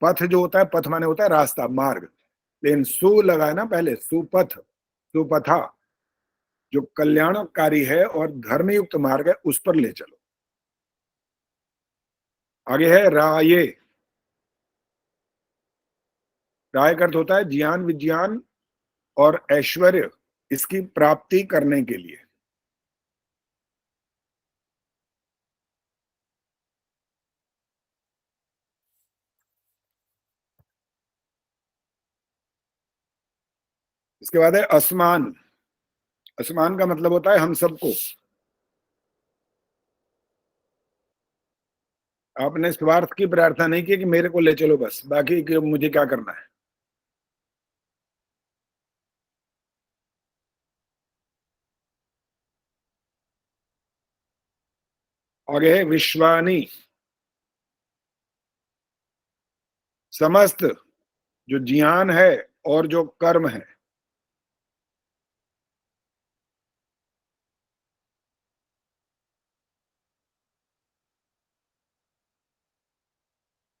पथ जो होता है, पथ माने होता है रास्ता, मार्ग, लेकिन सु लगा है ना पहले, सुपथ, सुपथा, जो कल्याणकारी है और धर्मयुक्त मार्ग है, उस पर ले चलो। आगे है राये। राय का अर्थ होता है ज्ञान विज्ञान और ऐश्वर्य, इसकी प्राप्ति करने के लिए। इसके बाद है असमान। असमान का मतलब होता है हम सबको। आपने स्वार्थ की प्रार्थना नहीं की कि मेरे को ले चलो बस, बाकी कि मुझे क्या करना है। आगे है विश्वानी, समस्त जो ज्ञान है और जो कर्म है।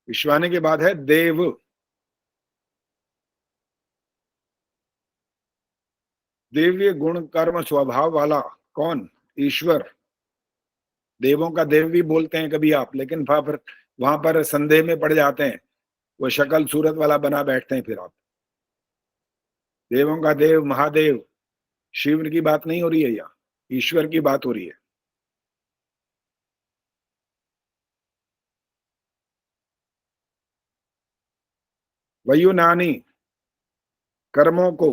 विश्वानी के बाद है देव। देव्य गुण कर्म स्वभाव वाला कौन? ईश्वर। देवों का देव भी बोलते हैं कभी आप, लेकिन वहां पर संदेह में पड़ जाते हैं, वो शक्ल सूरत वाला बना बैठते हैं फिर आप। देवों का देव महादेव, शिव की बात नहीं हो रही है यहाँ, ईश्वर की बात हो रही है। वयुनानि, कर्मों को।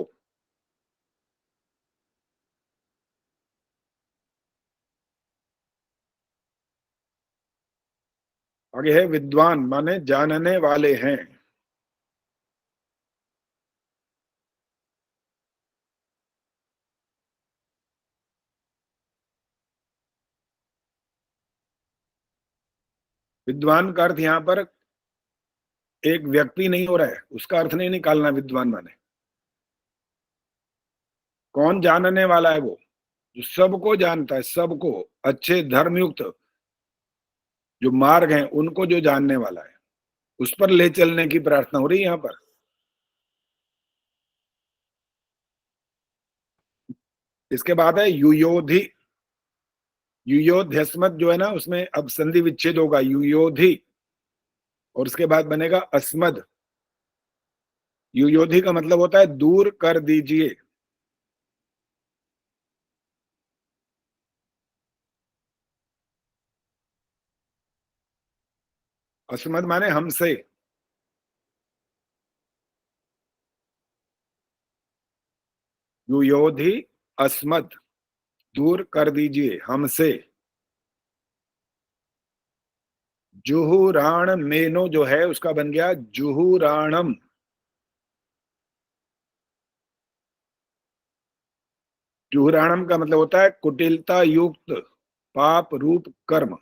आगे है विद्वान, माने जानने वाले हैं। विद्वान का अर्थ यहां पर एक व्यक्ति नहीं हो रहा है, उसका अर्थ नहीं निकालना विद्वान माने। कौन जानने वाला है? वो जो सबको जानता है, सबको, अच्छे धर्मयुक्त जो मार्ग हैं उनको जो जानने वाला है, उस पर ले चलने की प्रार्थना हो रही है यहां पर। इसके बाद है युयोधि। युयोध्यस्मत जो है ना, उसमें अब संधि विच्छेद होगा, युयोधि, और उसके बाद बनेगा अस्मद। युयोधि का मतलब होता है दूर कर दीजिए। अस्मद माने हमसे। युयोधि अस्मद, दूर कर दीजिए हमसे। जुहुराण मेनो जो है उसका बन गया जुहुराणम। जुहुराणम का मतलब होता है कुटिलता युक्त पाप रूप कर्म।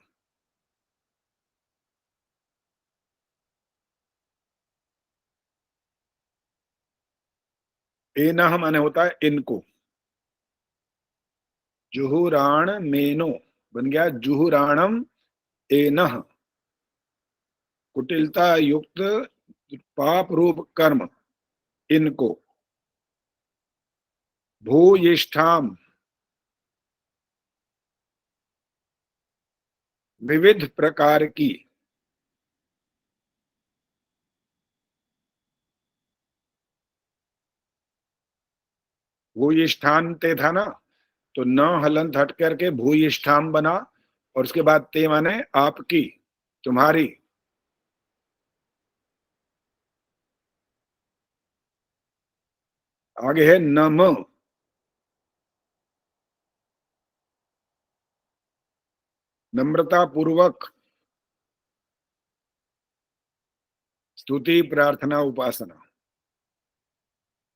एनह माने होता है इनको। जुहुराण मेनो बन गया जुहुराणम एनह, कुटिलता युक्त पाप रूप कर्म इनको। भूयिष्ठाम, विविध प्रकार की। भूयिष्ठान ते था ना, तो न हलंत हट करके भूयिष्ठाम बना, और उसके बाद ते माने आपकी, तुम्हारी। आगे है नम। नम्रता पूर्वक स्तुति प्रार्थना उपासना।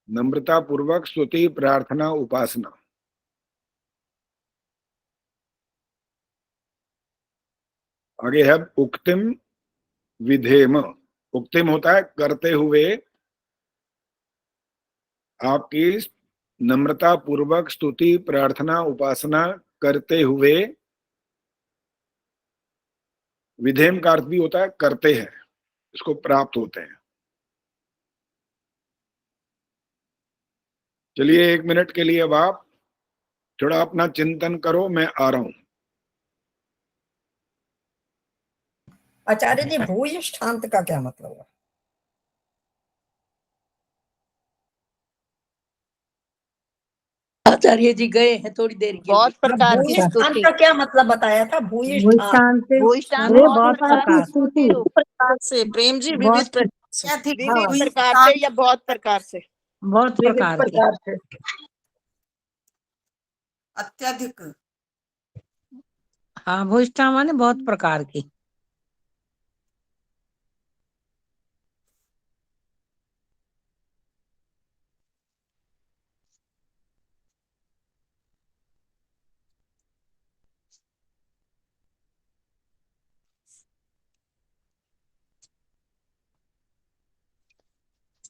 नम्रता पूर्वक स्तुति प्रार्थना उपासना। आगे है उक्तिम विधेम। उक्तिम होता है करते हुए, आपकी नम्रता पूर्वक स्तुति प्रार्थना उपासना करते हुए। विधेम का अर्थ भी होता है करते हैं, इसको प्राप्त होते हैं। चलिए 1 मिनट के लिए अब आप थोड़ा अपना चिंतन करो, मैं आ रहा हूं। आचार्य जी, भूयिष्ठांत का क्या मतलब है? आचार्य जी गए हैं थोड़ी देर के बहुत लिए। प्रकार की भूयिष्ठांत स्तुति। का क्या मतलब बताया था? भूयिष्ठांत। भूयिष्ठान अरे बहुत प्रकार की स्तुति, प्रकार से प्रेम जी, विविध प्रकार क्या थी? विविध प्रकार से या बहुत प्रकार से? बहुत विविध प्रकार की। प्रकार से। अत्यधिक। हाँ, भूयिष्ठा माने बहुत प्रकार की।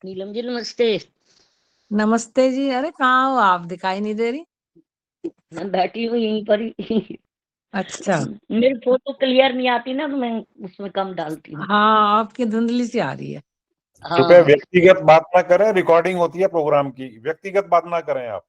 नीलम जी नमस्ते। नमस्ते जी। अरे कहाँ हो आप, दिखाई नहीं दे रही। मैं बैठी हूँ यहीं पर ही। अच्छा। मेरी फोटो क्लियर नहीं आती ना, तो मैं उसमें कम डालती हूँ। हाँ, आपकी धुंधली सी आ रही है। कृपया हाँ, व्यक्तिगत बात ना करें, रिकॉर्डिंग होती है प्रोग्राम की, व्यक्तिगत बात ना करें आप।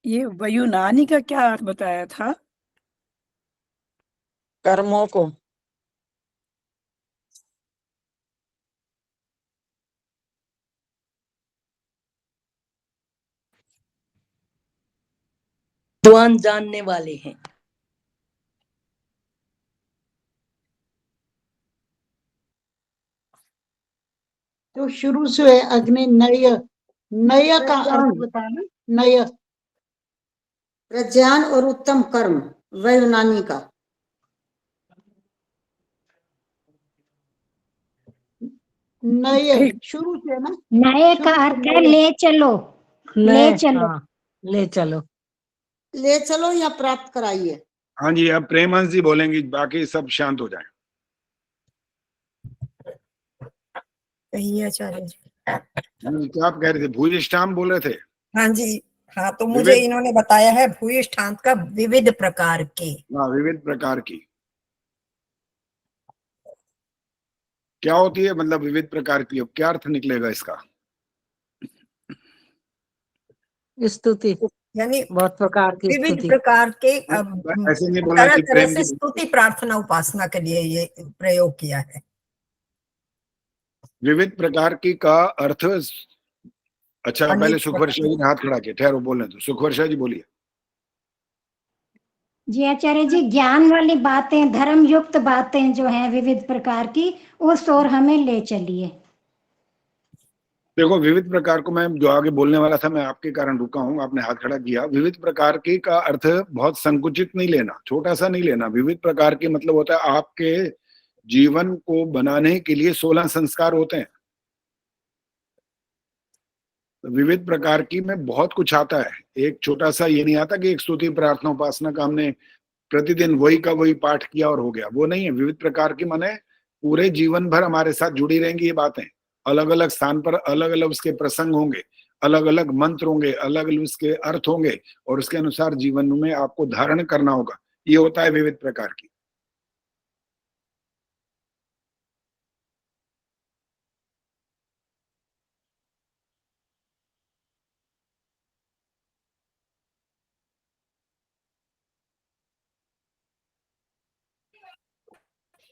ये वयुनानी का क्या अर्थ बताया था? कर्मों को। विद्वान जानने वाले हैं। तो शुरू से अग्नि नय, नय का अर्थ बताना। नय प्रज्ञान और उत्तम कर्म, वयुनानी का। नय शुरू से ना, नए का अर्थ है ले चलो, ले चलो। हाँ, ले चलो। ले चलो या प्राप्त कराइए। हाँ जी, अब प्रेमहंस जी बोलेंगी, बाकी सब शांत हो जाए। कहिए आचार्य जी। क्या आप कह रहे थे? भूयिष्ठाम बोल रहे थे? हाँ जी, हाँ, तो मुझे विविध, इन्होंने बताया है भूयिष्ठांत का विविध प्रकार के। हाँ, विविध प्रकार की क्या होती है, मतलब विविध प्रकार की, अब क्या अर्थ निकलेगा इसका? स्तुति, यानी बहुत प्रकार की विविध स्तुति। प्रकार के, ऐसे नहीं बोलना तरह कि तरह प्रेम से की, स्तुति प्रार्थना उपासना के लिए ये प्रयोग किया है। विविध प्रकार की का अर्थ। अच्छा, अनेक पहले सुखवर्षा जी ने हाथ खड़ा किया, ठहरो बोलने दो। सुखवर्षा जी बोलिए। जी आचार्य जी, ज्ञान वाली बातें, धर्म युक्त बातें जो हैं विविध प्रकार की, उस ओर हमें ले चलिए। देखो, विविध प्रकार को मैं जो आगे बोलने वाला था, मैं आपके कारण रुका हूं, आपने हाथ खड़ा किया। विविध प्रकार की का अर्थ बहुत संकुचित नहीं लेना, छोटा सा नहीं लेना। विविध प्रकार की मतलब होता है आपके जीवन को बनाने के लिए 16 संस्कार होते हैं। विविध प्रकार की में बहुत कुछ आता है। एक छोटा सा ये नहीं आता कि एक स्तुति प्रार्थना उपासना का हमने प्रतिदिन वही का वही पाठ किया और हो गया, वो नहीं है। विविध प्रकार की माने पूरे जीवन भर हमारे साथ जुड़ी रहेंगी ये बातें। अलग अलग स्थान पर अलग अलग उसके प्रसंग होंगे, अलग अलग मंत्र होंगे, अलग अलग उसके अर्थ होंगे, और उसके अनुसार जीवन में आपको धारण करना होगा। ये होता है विविध प्रकार की।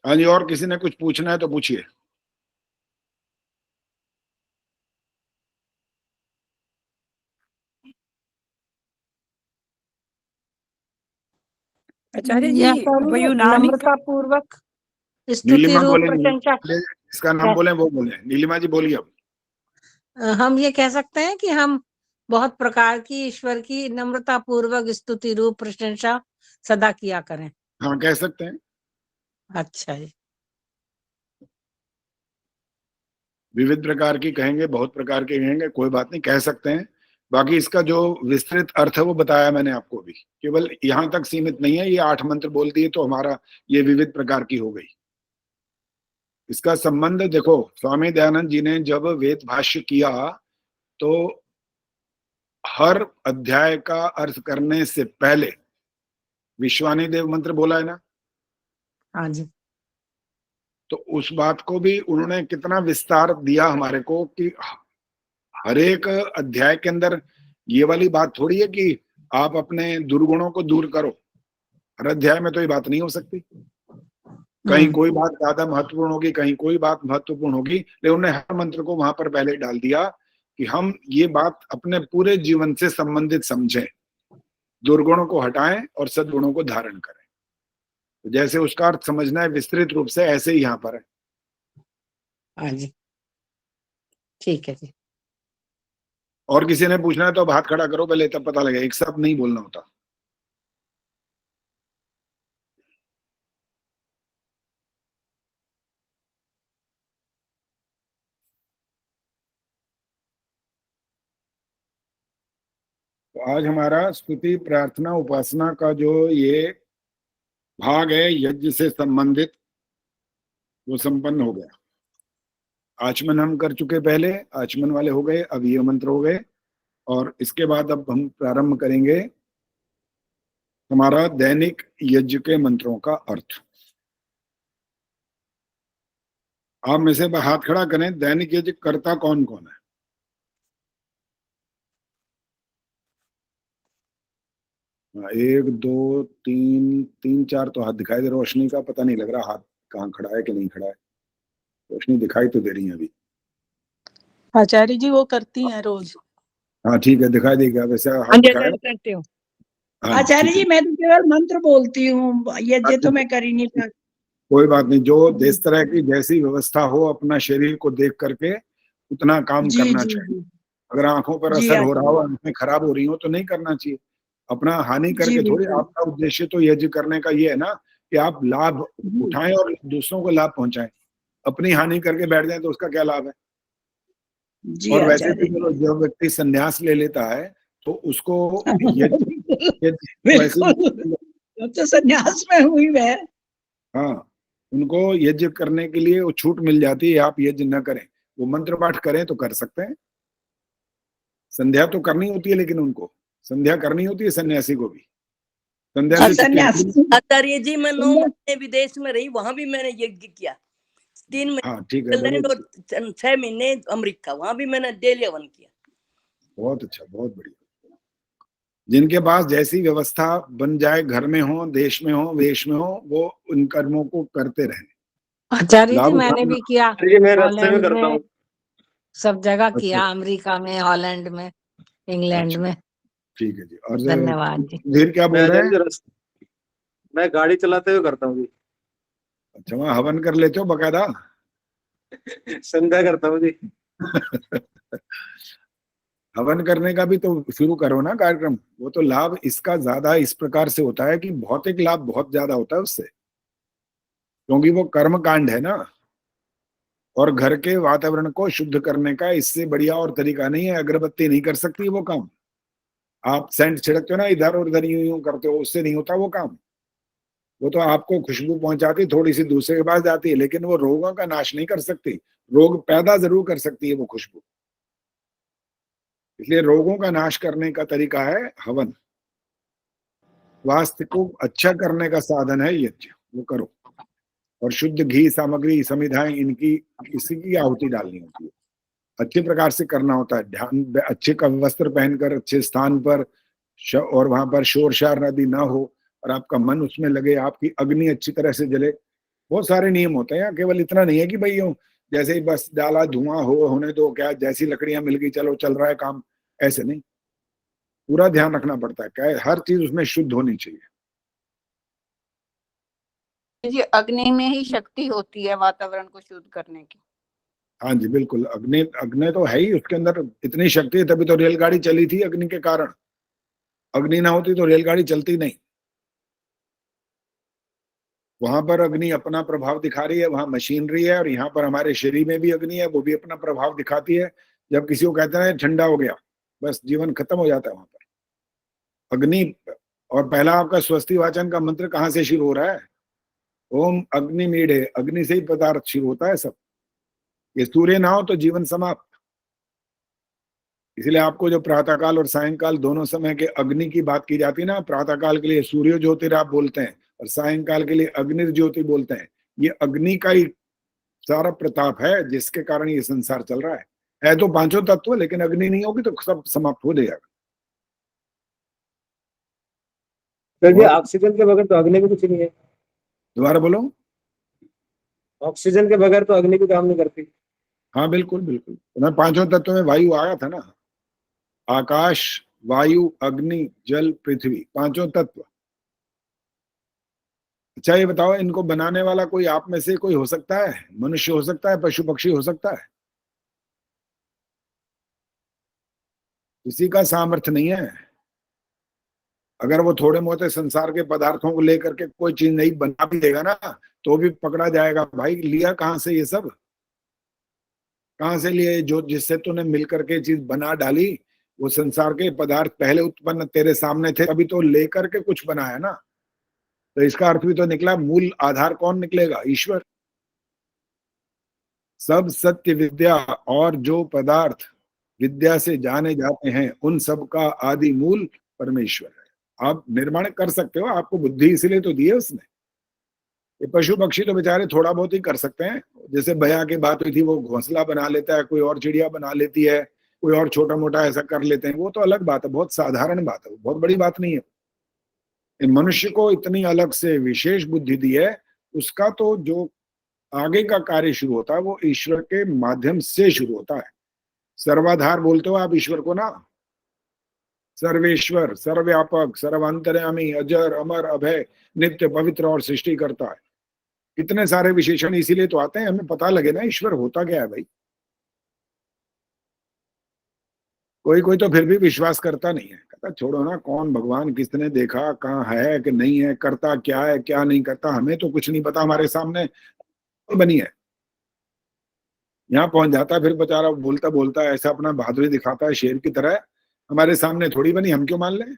हाँ जी, और किसी ने कुछ पूछना है तो पूछिए। आचार्य जी, यह करिए वयुनानी का नम्रता पूर्वक स्तुति नीलिमा रूप बोले, प्रशंसा। इसका नाम बोले, वो बोले। नीलिमा जी बोलिए अब। हम ये कह सकते हैं कि हम बहुत प्रकार की ईश्वर की नम्रता पूर्वक स्तुति रूप प्रशंसा सदा किया करें। हाँ, कह सकते हैं। अच्छा जी। विविध प्रकार की कहेंगे, बहुत प्रकार के कहेंगे, कोई बात नहीं, कह सकते हैं। बाकी इसका जो विस्तृत अर्थ है वो बताया मैंने आपको भी, केवल यहां तक सीमित नहीं है। ये 8 मंत्र बोल दिए तो हमारा ये विविध प्रकार की हो गई। इसका संबंध देखो, स्वामी दयानंद जी ने जब वेद भाष्य किया तो हर अध्याय का अर्थ करने से पहले विश्वानी देव मंत्र बोला है ना। हाँ जी। तो उस बात को भी उन्होंने कितना विस्तार दिया हमारे को कि हर एक अध्याय के अंदर ये वाली बात थोड़ी है कि आप अपने दुर्गुणों को दूर करो। हर अध्याय में तो ये बात नहीं हो सकती। कहीं कोई बात ज्यादा महत्वपूर्ण होगी, कहीं कोई बात महत्वपूर्ण होगी, लेकिन उन्होंने हर मंत्र को वहां पर पहले डाल दिया कि हम ये बात अपने पूरे जीवन से संबंधित समझें, दुर्गुणों को हटाएं और सद्गुणों को धारण करें। तो जैसे उसका अर्थ समझना है विस्तृत रूप से, ऐसे ही यहाँ पर है। हाँ जी, ठीक है जी। और किसी ने पूछना है तो अब हाथ खड़ा करो पहले, तब पता लगेगा। एक साथ नहीं बोलना होता। तो आज हमारा स्तुति प्रार्थना उपासना का जो ये भाग है यज्ञ से संबंधित, वो संपन्न हो गया। आचमन हम कर चुके पहले, आचमन वाले हो गए, अब ये मंत्र हो गए। और इसके बाद अब हम प्रारंभ करेंगे हमारा दैनिक यज्ञ के मंत्रों का अर्थ। आप में से हाथ खड़ा करें, दैनिक यज्ञ करता कौन कौन है? 1 2 3 3 4 तो हाथ दिखाई दे, रोशनी का पता नहीं लग रहा हाथ कहाँ खड़ा है कि नहीं खड़ा है। रोशनी दिखाई तो दे रही है अभी। आचार्य जी वो करती हैं रोज। हाँ ठीक है, दिखाई देगा वैसे हाँ हाथ जी, दिखाया। करती हूँ। हाँ आचार्य ठीक जी है, मैं तो केवल मंत्र बोलती हूँ, यज्ञ तो मैं कर ही नहीं पाती। कोई बात नहीं। जो जिस तरह की जैसी व्यवस्था हो अपना शरीर को देख करके उतना काम जी करना जी चाहिए। जी अगर आंखों पर जी असर हो रहा हो, आचार्य आंखें खराब हो रही हो तो नहीं करना चाहिए। अपना हानि जी करके थोड़ी। बिल्कुल। आपका उद्देश्य तो यज्ञ करने का ये है ना कि आप लाभ जी उठाएं और दूसरों को लाभ पहुंचाएं। अपनी हानि करके बैठ जाए तो उसका क्या लाभ है। जी और वैसे भी आचार्य जी। जो व्यक्ति संन्यास ले लेता है तो उसको यज्ञ बिल्कुल वैसे बिल्कुल, अब तो संन्यास में हुई मैं। हाँ, उनको यज्ञ करने के लिए वो छूट मिल जाती है, आप यज्ञ न करें। वो मंत्र पाठ करें तो कर सकते हैं। संध्या तो करनी होती है, लेकिन उनको संध्या करनी होती है सन्यासी को भी। संध्या हाँ से छुट्टी संन्यास। मिलती है। आचार्य जी मैं 9 महीने विदेश में रही, वहां भी मैंने यज्ञ किया। 3 महीने हाँ ठीक है, नीदरलैंड बहुत और 6 महीने अमेरिका, वहां भी मैंने डेली हवन किया। बहुत अच्छा, बहुत बढ़िया। जिनके पास जैसी व्यवस्था बन जाए, घर में हो, देश में हो, वेश में हो, वो उन कर्मों को करते रहे। आचार्य जी लाभ मैंने भी किया, मैं रास्ते में हॉलैंड करता में, हूँ। सब जगह अच्छा किया, अमेरिका में, हॉलैंड में, इंग्लैंड अच्छा, में। ठीक है जी। और धन्यवाद जी। धीर क्या बोल रहे हैं? मैं गाड़ी चलाते हुए करता हूँ जी। अच्छा, वहाँ हवन कर लेते हो बकायदा? संध्या करता हूँ जी। हवन करने का भी तो शुरू करो ना कार्यक्रम। वो तो लाभ इसका ज्यादा इस प्रकार से होता है कि भौतिक लाभ बहुत ज्यादा होता है उससे, क्योंकि वो कर्म कांड है ना। और घर के वातावरण को शुद्ध करने का इससे बढ़िया और तरीका नहीं है। अगरबत्ती नहीं कर सकती वो काम। आप सेंट छिड़कते हो ना इधर और उधर, यूं यूं करते हो, उससे नहीं होता वो काम। वो तो आपको खुशबू पहुंचाती, थोड़ी सी दूसरे के पास जाती है, लेकिन वो रोगों का नाश नहीं कर सकती। रोग पैदा जरूर कर सकती है वो खुशबू। इसलिए रोगों का नाश करने का तरीका है हवन। स्वास्थ्य को अच्छा करने का साधन है यज्ञ, वो करो। और शुद्ध घी सामग्री समिधाएं इनकी इसी की आहुति डालनी होती है। अच्छे प्रकार से करना होता है। ध्यान, अच्छे का वस्त्र पहनकर अच्छे स्थान पर और वहां पर शोर शार आदि ना हो और आपका मन उसमें लगे, आपकी अग्नि अच्छी तरह से जले। बहुत सारे नियम होते हैं। केवल इतना नहीं है कि भाई यूं जैसे ही बस डाला धुआं होने दो, क्या जैसी लकड़ियां मिल गई चलो चल रहा है काम, ऐसे नहीं। पूरा ध्यान रखना पड़ता है, क्या हर चीज उसमें शुद्ध होनी चाहिए। जी अग्नि में ही शक्ति होती है वातावरण को शुद्ध करने की। हाँ जी बिल्कुल, अग्नि अग्नि तो है ही, उसके अंदर इतनी शक्ति है, तभी तो रेलगाड़ी चली थी अग्नि के कारण। अग्नि ना होती तो रेलगाड़ी चलती नहीं। वहां पर अग्नि अपना प्रभाव दिखा रही है, वहां मशीनरी है, और यहाँ पर हमारे शरीर में भी अग्नि है, वो भी अपना प्रभाव दिखाती है। जब किसी को कहते हैं ठंडा हो गया, बस जीवन खत्म हो जाता है वहां पर। अग्नि। और पहला आपका स्वस्ति वाचन का मंत्र कहाँ से शुरू हो रहा है? ओम अग्नि मीढ़े, अग्नि से ही पदार्थ शुरू होता है सब। ये सूर्य ना हो तो जीवन समाप्त। इसलिए आपको जो प्रातःकाल और सायंकाल दोनों समय के अग्नि की बात की जाती है ना, प्रातःकाल के लिए सूर्य ज्योतिराप बोलते हैं और सायंकाल के लिए अग्नि ज्योति बोलते हैं। ये अग्नि का ही सारा प्रताप है जिसके कारण ये संसार चल रहा है तो पांचों तत्व, लेकिन अग्नि नहीं होगी तो सब समाप्त हो जाएगा। ऑक्सीजन के बगैर तो अग्नि भी कुछ नहीं है। दोबारा बोलो। ऑक्सीजन के बगैर तो अग्नि भी काम नहीं करती। हाँ बिल्कुल बिल्कुल, मैं पांचों तत्वों में वायु आया था ना। आकाश, वायु, अग्नि, जल, पृथ्वी, पांचों तत्व। अच्छा ये बताओ, इनको बनाने वाला कोई आप में से कोई हो सकता है? मनुष्य हो सकता है, पशु पक्षी हो सकता है? किसी का सामर्थ्य नहीं है। अगर वो थोड़े मोटे संसार के पदार्थों को लेकर के कोई चीज नहीं बना भी देगा ना, तो भी पकड़ा जाएगा। भाई लिया कहाँ से ये सब? कहाँ से लिए? जो जिससे तूने मिलकर के चीज बना डाली, वो संसार के पदार्थ पहले उत्पन्न तेरे सामने थे, अभी तो लेकर के कुछ बनाया ना। तो इसका अर्थ भी तो निकला, मूल आधार कौन निकलेगा? ईश्वर। सब सत्य विद्या और जो पदार्थ विद्या से जाने जाते हैं, उन सब का आदि मूल परमेश्वर है। आप निर्माण कर सकते हो, आपको बुद्धि इसलिए तो दी है उसने। ये पशु पक्षी तो बेचारे थोड़ा बहुत ही कर सकते हैं। जैसे भैया की बात हुई थी, वो घोंसला बना लेता है, कोई और चिड़िया बना लेती है, कोई और छोटा मोटा ऐसा कर लेते हैं, वो तो अलग बात है, बहुत साधारण बात है, बहुत बड़ी बात नहीं है। इन मनुष्य को इतनी अलग से विशेष बुद्धि दी है, उसका तो जो आगे का कार्य शुरू होता है वो ईश्वर के माध्यम से शुरू होता है। सर्वाधार बोलते हो आप ईश्वर को ना, सर्वेश्वर, सर्वव्यापक, सर्वांतर्यामी, अजर, अमर, अभय, नित्य, पवित्र और सृष्टि करता है। कितने सारे विशेषण इसीलिए तो आते हैं, हमें पता लगे ना ईश्वर होता क्या है भाई। कोई कोई तो फिर भी विश्वास करता नहीं है, कहता छोड़ो ना, कौन भगवान, किसने देखा, कहाँ है कि नहीं है, करता क्या है क्या नहीं करता, हमें तो कुछ नहीं पता, हमारे सामने बनी है। यहाँ पहुंच जाता है फिर बेचारा बोलता बोलता ऐसा अपना बहादुरी दिखाता है शेर की तरह, हमारे सामने थोड़ी बनी, हम क्यों मान लें।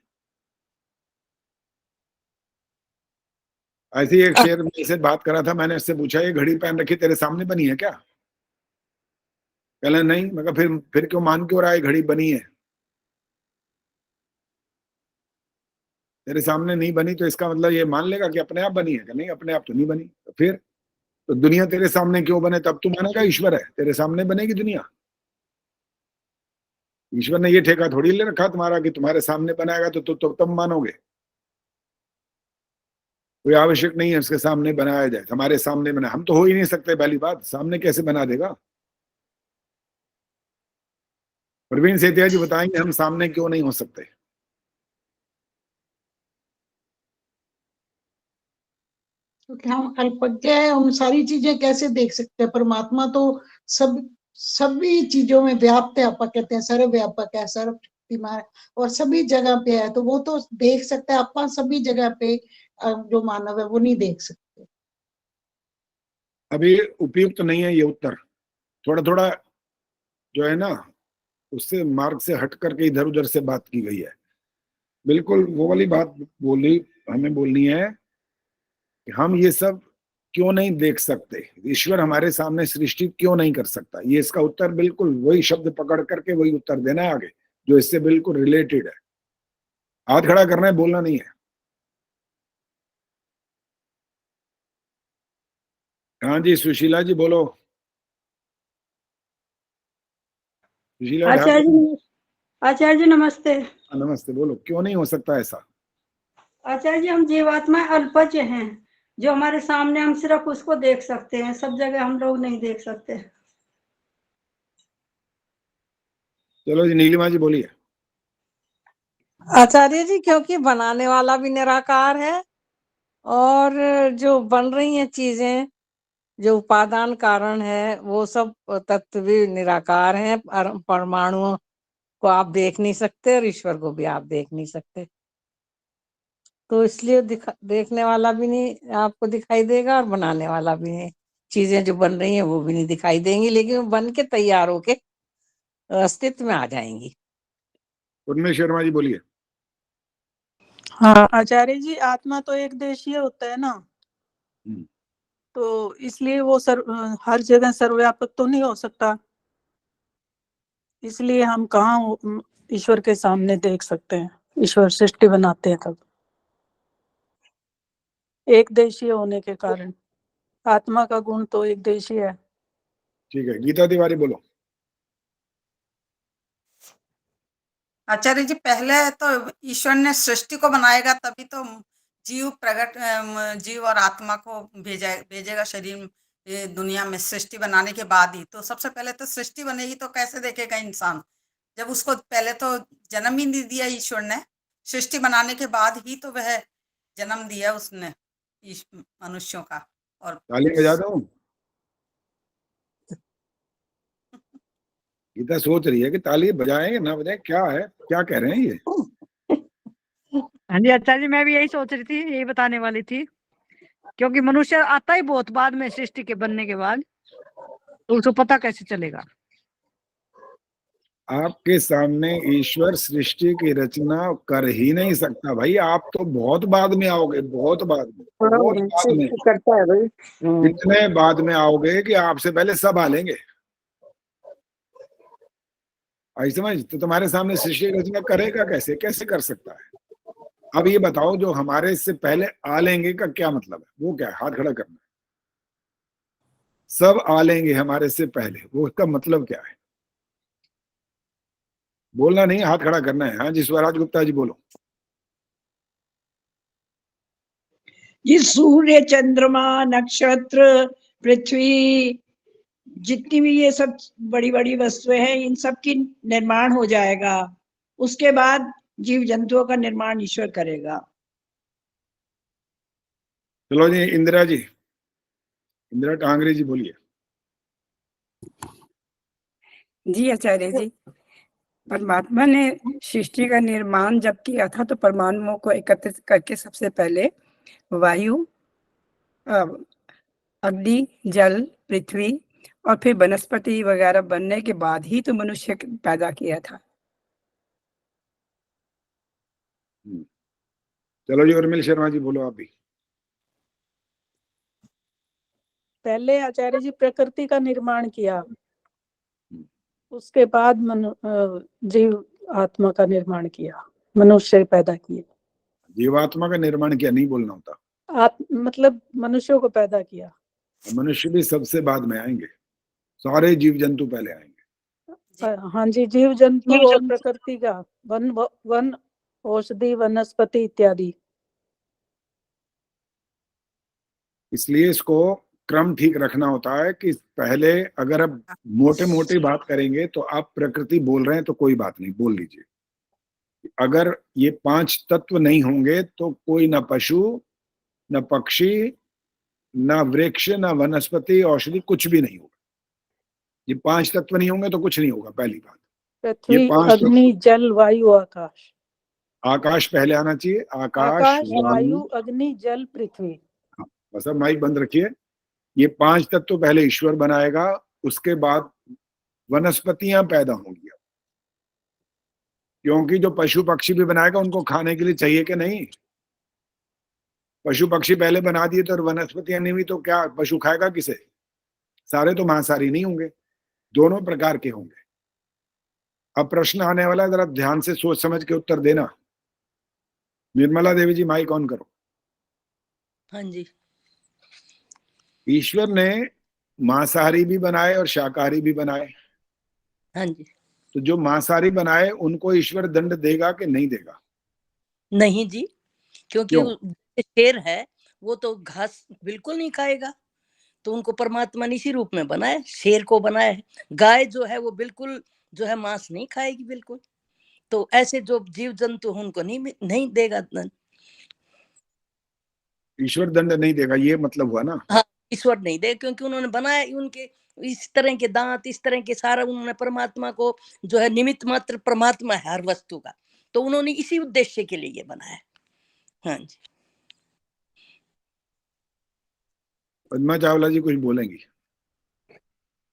ऐसी एक शेर मेरे से बात करा था, मैंने इससे पूछा ये घड़ी पहन रखी तेरे सामने बनी है क्या? कहला नहीं। मैं कहा फिर क्यों मान क्यों रहा है घड़ी बनी है? तेरे सामने नहीं बनी तो इसका मतलब ये मान लेगा कि अपने आप बनी है? कि नहीं, अपने आप तो नहीं बनी। तो फिर तो दुनिया तेरे सामने क्यों बने, तब तू मानेगा ईश्वर है, तेरे सामने बनेगी दुनिया। ईश्वर ने ये ठेका थोड़ी ले रखा तुम्हारा कि तुम्हारे सामने बनाएगा तो तब मानोगे। कोई आवश्यक नहीं है उसके सामने बनाया जाए, हमारे सामने बना, हम तो हो ही नहीं सकते, पहली बात सामने कैसे बना देगा। प्रवीण सेतिया जी बताएंगे हम सामने क्यों नहीं हो सकते। क्योंकि हम अल्पज्ञ है, हम सारी चीजें कैसे देख सकते हैं? परमात्मा तो सभी चीजों में व्याप्त है, आपा कहते हैं सर्वव्यापक है, सर्वशक्तिमान है और सभी जगह पे है, तो वो तो देख सकते हैं। आपा सभी जगह पे जो मानव है वो नहीं देख सकते। अभी उपयुक्त नहीं है ये उत्तर, थोड़ा थोड़ा जो है ना उससे मार्ग से हट करके इधर उधर से बात की गई है। बिल्कुल वो वाली बात हमें बोलनी है कि हम ये सब क्यों नहीं देख सकते, ईश्वर हमारे सामने सृष्टि क्यों नहीं कर सकता। ये इसका उत्तर बिल्कुल वही शब्द पकड़ करके वही उत्तर देना है आगे जो इससे बिल्कुल रिलेटेड है। हाथ खड़ा करना है, बोलना नहीं है। हाँ जी सुशीला जी बोलो। सुशीला आचार्य जी नमस्ते। नमस्ते, बोलो क्यों नहीं हो सकता ऐसा? आचार्य जी हम जीवात्मा अल्पज्ञ हैं, जो हमारे सामने हम सिर्फ उसको देख सकते हैं, सब जगह हम लोग नहीं देख सकते। चलो जी नीलिमा जी बोलिए। आचार्य जी क्योंकि बनाने वाला भी निराकार है और जो बन रही हैं चीजें, जो उपादान कारण है वो सब तत्व भी निराकार हैं। परमाणुओं को आप देख नहीं सकते और ईश्वर को भी आप देख नहीं सकते, तो इसलिए देखने वाला भी नहीं आपको दिखाई देगा और बनाने वाला भी नहीं। चीजें जो बन रही हैं वो भी नहीं दिखाई देंगी, लेकिन वो बन के तैयार होके अस्तित्व में आ जाएंगी। उन्मेष शर्मा जी बोलिए। हाँ आचार्य जी, आत्मा तो एक देशीय होता है ना, तो इसलिए वो हर जगह सर्वव्यापक तो नहीं हो सकता, इसलिए हम कहाँ ईश्वर के सामने देख सकते हैं। ईश्वर सृष्टि बनाते हैं तब, एक देशीय होने के कारण आत्मा का गुण तो एक देशीय है। ठीक है, गीता तिवारी बोलो। आचार्य जी पहले तो ईश्वर ने सृष्टि को बनाएगा तभी तो जीव और आत्मा को भेजेगा शरीर दुनिया में। सृष्टि बनाने के बाद ही तो, सबसे पहले तो सृष्टि बनेगी तो कैसे देखेगा इंसान, जब उसको पहले तो जन्म ही नहीं दिया ईश्वर ने। सृष्टि बनाने के बाद ही तो वह जन्म दिया उसने मनुष्यों का। और ताली बजा दो। गीता सोच रही है कि ताली बजाएं ना बजाएं, क्या है, क्या कह रहे हैं ये? हाँ जी आचार्य जी, मैं भी यही सोच रही थी, यही बताने वाली थी, क्योंकि मनुष्य आता ही बहुत बाद में, सृष्टि के बनने के बाद, तो उसको पता कैसे चलेगा? आपके सामने ईश्वर सृष्टि की रचना कर ही नहीं सकता भाई, आप तो बहुत बाद में आओगे, बहुत बाद में, बहुत बाद में करता है भाई, इतने बाद में आओगे कि आपसे पहले सब आ लेंगे। आई समझ? तो तुम्हारे सामने सृष्टि की रचना करेगा कैसे, कैसे कर सकता है? अब ये बताओ जो हमारे से पहले आ लेंगे का क्या मतलब है? वो क्या है? हाथ खड़ा करना। सब आ लेंगे हमारे से पहले, वो उसका मतलब क्या है? बोलना नहीं, हाथ खड़ा करना है। हाँ जी स्वराज गुप्ता जी बोलो। ये सूर्य, चंद्रमा, नक्षत्र, पृथ्वी, जितनी भी ये सब बड़ी बड़ी वस्तुएं हैं, इन सब की निर्माण हो जाएगा। उसके बाद जीव जंतुओं का निर्माण ईश्वर करेगा। चलो जी, इंदिरा जी, इंदिरा टांगरे जी बोलिए। जी आचार्य जी, परमात्मा ने सृष्टि का निर्माण जब किया था तो परमाणुओं को एकत्रित करके सबसे पहले वायु, अग्नि, जल, पृथ्वी और फिर वनस्पति वगैरह बनने के बाद ही तो मनुष्य पैदा किया था। चलो जी, उर्मिल शर्मा जी बोलो आप भी। पहले आचार्य जी प्रकृति का निर्माण किया, उसके बाद जीव आत्मा का निर्माण किया, मनुष्य पैदा किए। जीवात्मा का निर्माण क्या नहीं बोलना होता, मतलब मनुष्यों को पैदा किया। मनुष्य भी सबसे बाद में आएंगे, सारे जीव जंतु पहले आएंगे। हाँ जी, जीव जंतु और प्रकृति का, वन औषधि, वनस्पति इत्यादि। इसलिए इसको क्रम ठीक रखना होता है कि पहले अगर आप मोटे मोटे बात करेंगे तो आप प्रकृति बोल रहे हैं तो कोई बात नहीं, बोल लीजिए। अगर ये 5 तत्व नहीं होंगे तो कोई ना पशु, न पक्षी, न वृक्ष, न वनस्पति, औषधि, कुछ भी नहीं होगा। ये 5 तत्व नहीं होंगे तो कुछ नहीं होगा, पहली बात। पृथ्वी, अग्नि, जल, वायु, आकाश। आकाश पहले आना चाहिए। आकाश, वायु, अग्नि, जल, पृथ्वी। बस अब माइक बंद रखिए। ये 5 तत्व पहले ईश्वर बनाएगा, उसके बाद वनस्पतियां पैदा होंगी। क्योंकि जो पशु पक्षी भी बनाएगा उनको खाने के लिए चाहिए कि नहीं। पशु पक्षी पहले बना दिए तो वनस्पतियां नहीं हुई तो क्या पशु खाएगा किसे? सारे तो मांसाहारी नहीं होंगे, दोनों प्रकार के होंगे। अब प्रश्न आने वाला है, जरा ध्यान से सोच समझ के उत्तर देना। निर्मला देवी जी, माइक ऑन करो। हाँ जी। ईश्वर ने मांसाहारी भी बनाए और शाकाहारी भी बनाए। हाँ जी। तो जो मांसाहारी बनाए उनको ईश्वर दंड देगा कि नहीं देगा? नहीं जी, क्योंकि शेर है वो तो घास बिल्कुल नहीं खाएगा, तो उनको परमात्मा ने इसी रूप में बनाया, शेर को बनाया है। गाय जो है वो बिल्कुल जो है मांस नहीं खाएगी बिल्कुल, तो ऐसे जो जीव जंतु उनको नहीं देगा दंड। ईश्वर दंड नहीं देगा, ये मतलब हुआ ना? हाँ, ईश्वर नहीं दे, क्योंकि उन्होंने बनाया उनके इस तरह के दांत, इस तरह के सारा, उन्होंने परमात्मा को जो है निमित्त मात्र परमात्मा है हर वस्तु का, तो उन्होंने इसी उद्देश्य के लिए ये बनाया। हाँ जी। पद्मा चावला जी कुछ बोलेंगी?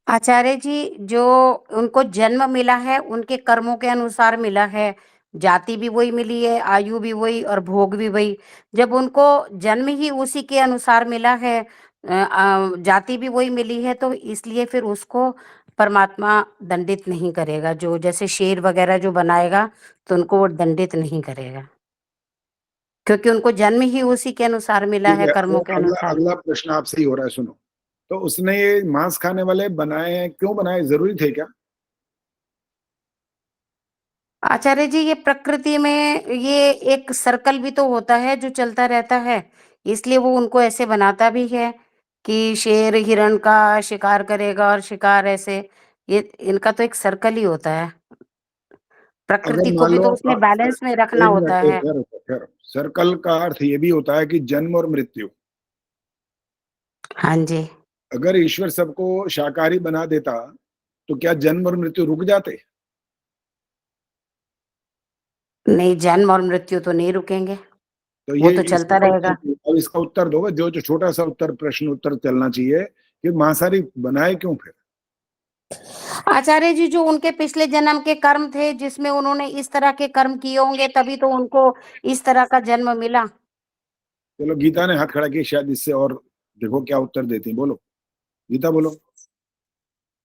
आचार्य जी, जो उनको जन्म मिला है उनके कर्मों के अनुसार मिला है, जाति भी वही मिली है, आयु भी वही और भोग भी वही। जब उनको जन्म ही उसी के अनुसार मिला है, जाति भी वही मिली है, तो इसलिए फिर उसको परमात्मा दंडित नहीं करेगा। जो जैसे शेर वगैरह जो बनाएगा तो उनको वो दंडित नहीं करेगा, क्योंकि उनको जन्म ही उसी के अनुसार मिला है, कर्मों के अनुसार। अगला प्रश्न आपसे ही हो रहा है, सुनो। तो उसने ये मांस खाने वाले बनाए हैं, क्यों बनाए? जरूरी थे क्या? आचार्य जी, ये प्रकृति में ये एक सर्कल भी तो होता है जो चलता रहता है, इसलिए वो उनको ऐसे बनाता भी है कि शेर हिरण का शिकार करेगा और शिकार ऐसे, ये इनका तो एक सर्कल ही होता है। प्रकृति को भी तो उसने बैलेंस में रखना होता है। सर्कल का अर्थ ये भी होता है कि जन्म और मृत्यु। हाँ जी। अगर ईश्वर सबको शाकाहारी बना देता तो क्या जन्म और मृत्यु रुक जाते? नहीं, जन्म और मृत्यु तो नहीं रुकेंगे, तो वो तो चलता रहेगा। अब इसका उत्तर दो, जो छोटा सा उत्तर, प्रश्न उत्तर चलना चाहिए कि मांसाहारी बनाए क्यों फिर? आचार्य जी, जो उनके पिछले जन्म के कर्म थे जिसमें उन्होंने इस तरह के कर्म किए होंगे, तभी तो उनको इस तरह का जन्म मिला। चलो, गीता ने हाथ खड़ा किया, शायद इससे और देखो क्या उत्तर देती। बोलो गीता, बोलो।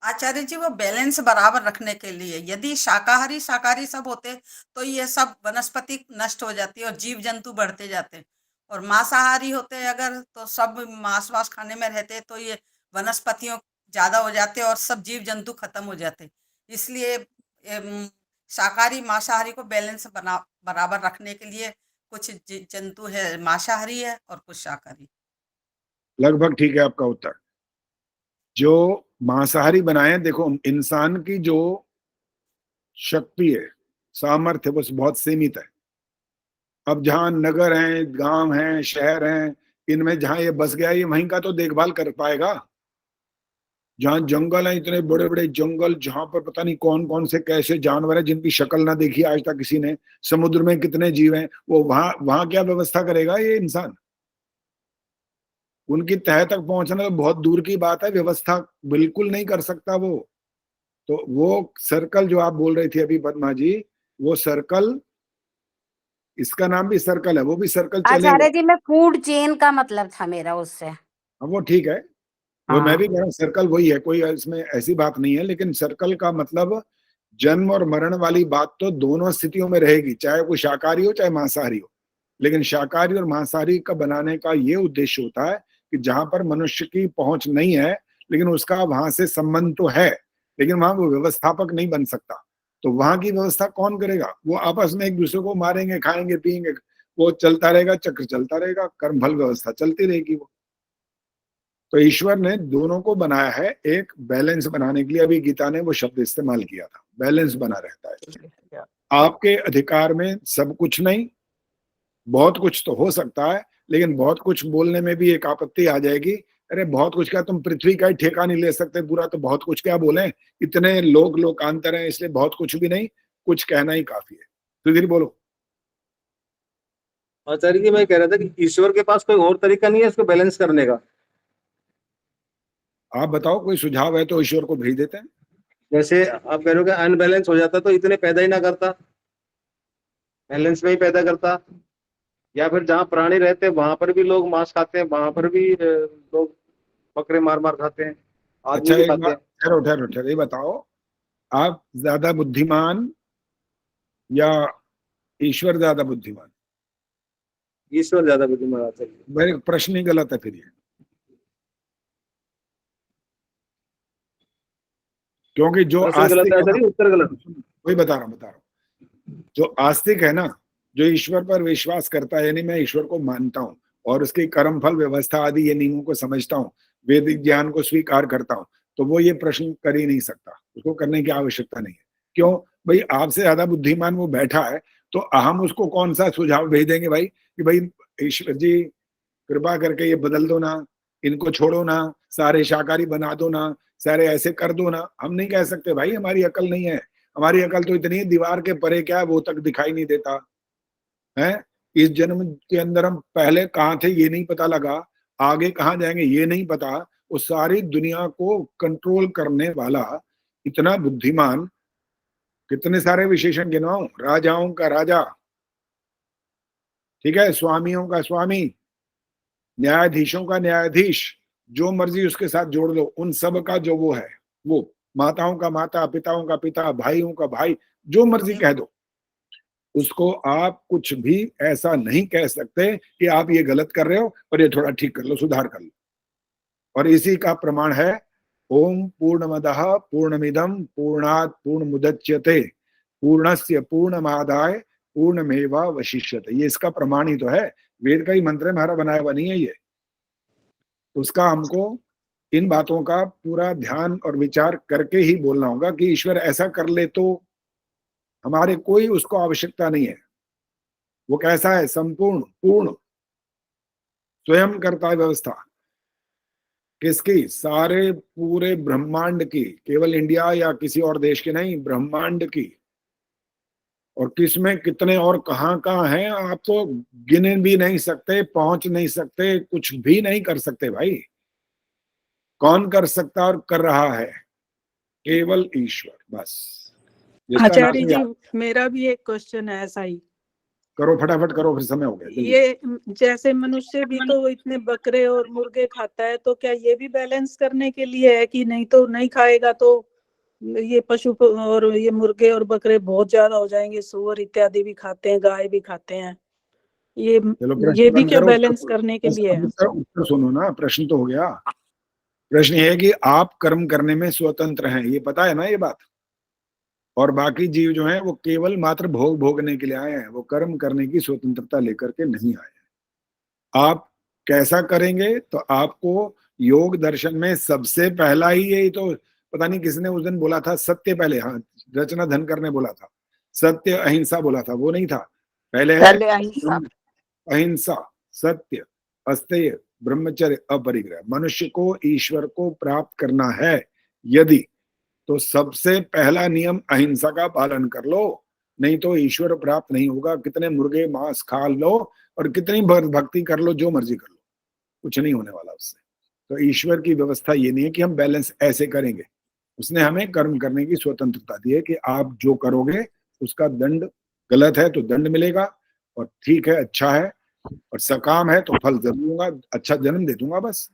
आचार्य जी, वो बैलेंस बराबर रखने के लिए, यदि शाकाहारी शाकाहारी सब होते तो ये सब वनस्पति नष्ट हो जाती और जीव जंतु बढ़ते जाते, और मांसाहारी होते अगर तो सब मांस वास खाने में रहते तो ये वनस्पतियों ज्यादा हो जाते और सब जीव जंतु खत्म हो जाते। इसलिए शाकाहारी मांसाहारी को बैलेंस बराबर रखने के लिए कुछ जंतु है मांसाहारी है और कुछ शाकाहारी। लगभग ठीक है आपका उत्तर। जो मांसाहारी बनाए, देखो इंसान की जो शक्ति है, सामर्थ्य, वो बहुत सीमित है। अब जहां नगर हैं, गांव हैं, शहर हैं, इनमें जहां ये बस गया, ये वहीं का तो देखभाल कर पाएगा। जहां जंगल है, इतने बड़े बड़े जंगल, जहां पर पता नहीं कौन कौन से कैसे जानवर है जिनकी शक्ल ना देखी आज तक किसी ने, समुद्र में कितने जीव हैं, वो वहां क्या व्यवस्था करेगा ये इंसान? उनकी तह तक पहुंचना तो बहुत दूर की बात है, व्यवस्था बिल्कुल नहीं कर सकता वो। तो वो सर्कल जो आप बोल रही थी अभी पद्मा जी, वो सर्कल, इसका नाम भी सर्कल है, वो भी सर्कल चलेगा। आचार्य जी, मैं फूड चेन का मतलब था मेरा उससे। अब वो ठीक है, वो मैं हाँ। भी कह रहा हूँ सर्कल वही है, कोई इसमें ऐसी बात नहीं है, लेकिन सर्कल का मतलब जन्म और मरण वाली बात तो दोनों स्थितियों में रहेगी, चाहे कोई शाकाहारी हो चाहे मांसाहारी हो। लेकिन शाकाहारी और मांसाहारी का बनाने का ये उद्देश्य होता है कि जहां पर मनुष्य की पहुंच नहीं है, लेकिन उसका वहां से संबंध तो है, लेकिन वहां वो व्यवस्थापक नहीं बन सकता। तो वहां की व्यवस्था कौन करेगा? वो आपस में एक दूसरे को मारेंगे, खाएंगे, पिएंगे, वो चलता रहेगा, चक्र चलता रहेगा, कर्म फल व्यवस्था चलती रहेगी वो। तो ईश्वर ने दोनों को बनाया है एक बैलेंस बनाने के लिए। अभी गीता ने वो शब्द इस्तेमाल किया था, बैलेंस बना रहता है। आपके अधिकार में सब कुछ नहीं, बहुत कुछ तो हो सकता है, लेकिन बहुत कुछ बोलने में भी एक आपत्ति आ जाएगी। अरे बहुत कुछ क्या, तुम पृथ्वी का ही ठेका नहीं ले सकते पूरा, तो बहुत कुछ क्या बोले? इतने लोकांतर हैं, इसलिए बहुत कुछ भी नहीं, कुछ कहना ही काफी है। सुधीर बोलो। आचार्य जी, मैं कह रहा था कि ईश्वर के पास कोई और तरीका नहीं है इसको बैलेंस करने का? आप बताओ, कोई सुझाव है तो ईश्वर को भेज देते हैं। जैसे आप कह रहे हो कि अनबैलेंस हो जाता तो इतने पैदा ही ना करता, बैलेंस में ही पैदा करता। या फिर जहाँ प्राणी रहते हैं वहां पर भी लोग मांस खाते हैं, वहां पर भी लोग बकरे मार मार खाते हैं, आदमी अच्छा भी एक खाते बात, हैं। ठहरो ठहरो ठहरो, ये बताओ, आप ज्यादा बुद्धिमान या ईश्वर ज्यादा बुद्धिमान? ईश्वर ज्यादा बुद्धिमान आचार्य। मेरे प्रश्न ही गलत है फिर ये, क्योंकि जो प्रश्न गलत आस्तिक है है ना, आचार्य, उत्तर गलत। वही बता रहा हूँ, जो आस्तिक है ना, जो ईश्वर पर विश्वास करता है, यानी मैं ईश्वर को मानता हूँ और उसकी कर्म फल व्यवस्था आदि ये नियमों को समझता हूँ, वैदिक ज्ञान को स्वीकार करता हूँ, तो वो ये प्रश्न कर ही नहीं सकता, उसको करने की आवश्यकता नहीं है। क्यों भाई? आपसे ज्यादा बुद्धिमान वो बैठा है, तो हम उसको कौन सा सुझाव भेज देंगे भाई कि भाई ईश्वर जी कृपा करके ये बदल दो ना, इनको छोड़ो ना, सारे शाकाहारी बना दो ना, सारे ऐसे कर दो ना। हम नहीं कह सकते भाई, हमारी अकल नहीं है। हमारी अकल तो इतनी है, दीवार के परे क्या है वो तक दिखाई नहीं देता है। इस जन्म के अंदर हम पहले कहाँ थे ये नहीं पता लगा, आगे कहाँ जाएंगे ये नहीं पता। वो सारी दुनिया को कंट्रोल करने वाला इतना बुद्धिमान, कितने सारे विशेषण गिनवाऊं, राजाओं का राजा, ठीक है, स्वामियों का स्वामी, न्यायाधीशों का न्यायाधीश, जो मर्जी उसके साथ जोड़ लो, उन सब का जो वो है, वो माताओं का माता, पिताओं का पिता, भाइयों का भाई, जो मर्जी कह दो, उसको आप कुछ भी ऐसा नहीं कह सकते कि आप ये गलत कर रहे हो और ये थोड़ा ठीक कर लो, सुधार कर लो। और इसी का प्रमाण है ओम पूर्णमदः पूर्णमिदं पूर्णात् पूर्णमुदच्यते पूर्णस्य पूर्णमादाय पूर्णमेवावशिष्यते। ये इसका प्रमाण ही तो है, वेद का ही मंत्र है, हमारा बनाया हुआ नहीं है ये। उसका हमको इन बातों का पूरा ध्यान और विचार करके ही बोलना होगा कि ईश्वर ऐसा कर ले तो हमारे कोई उसको आवश्यकता नहीं है। वो कैसा है? संपूर्ण, पूर्ण, स्वयं करता है व्यवस्था। किसकी? सारे पूरे ब्रह्मांड की, केवल इंडिया या किसी और देश की नहीं, ब्रह्मांड की। और किसमें कितने और कहां कहां हैं आप तो गिने भी नहीं सकते, पहुंच नहीं सकते, कुछ भी नहीं कर सकते भाई। कौन कर सकता और कर रहा है? केवल ईश्वर, बस। आचार्य जी, मेरा भी एक क्वेश्चन है ऐसा ही। करो फटाफट करो, फिर समय हो गया। ये जैसे मनुष्य भी तो इतने बकरे और मुर्गे खाता है, तो क्या ये भी बैलेंस करने के लिए है कि नहीं तो नहीं खाएगा तो ये पशु और ये मुर्गे और बकरे बहुत ज्यादा हो जाएंगे, सुअर इत्यादि भी खाते हैं, गाय भी खाते हैं, ये भी क्या बैलेंस करने के लिए है? उत्तर सुनो ना, प्रश्न तो हो गया। प्रश्न ये है कि आप कर्म करने में स्वतंत्र हैं, ये पता है ना ये बात? और बाकी जीव जो हैं वो केवल मात्र भोग भोगने के लिए आए हैं, वो कर्म करने की स्वतंत्रता लेकर के नहीं आए हैं। आप कैसा करेंगे, तो आपको योग दर्शन में सबसे पहला ही यही तो, पता नहीं किसने उस दिन बोला था सत्य पहले, हाँ रचना धनकर ने बोला था सत्य अहिंसा बोला था, वो नहीं था, पहले है अहिंसा, सत्य, अस्तेय, ब्रह्मचर्य, अपरिग्रह। मनुष्य को ईश्वर को प्राप्त करना है यदि, तो सबसे पहला नियम अहिंसा का पालन कर लो, नहीं तो ईश्वर प्राप्त नहीं होगा। कितने मुर्गे मांस खा लो और कितनी भक्ति कर लो, जो मर्जी कर लो, कुछ नहीं होने वाला उससे। तो ईश्वर की व्यवस्था ये नहीं है कि हम बैलेंस ऐसे करेंगे, उसने हमें कर्म करने की स्वतंत्रता दी है कि आप जो करोगे उसका दंड, गलत है तो दंड मिलेगा, और ठीक है अच्छा है और सकाम है तो फल जरूर दूंगा, अच्छा जन्म दे दूंगा। बस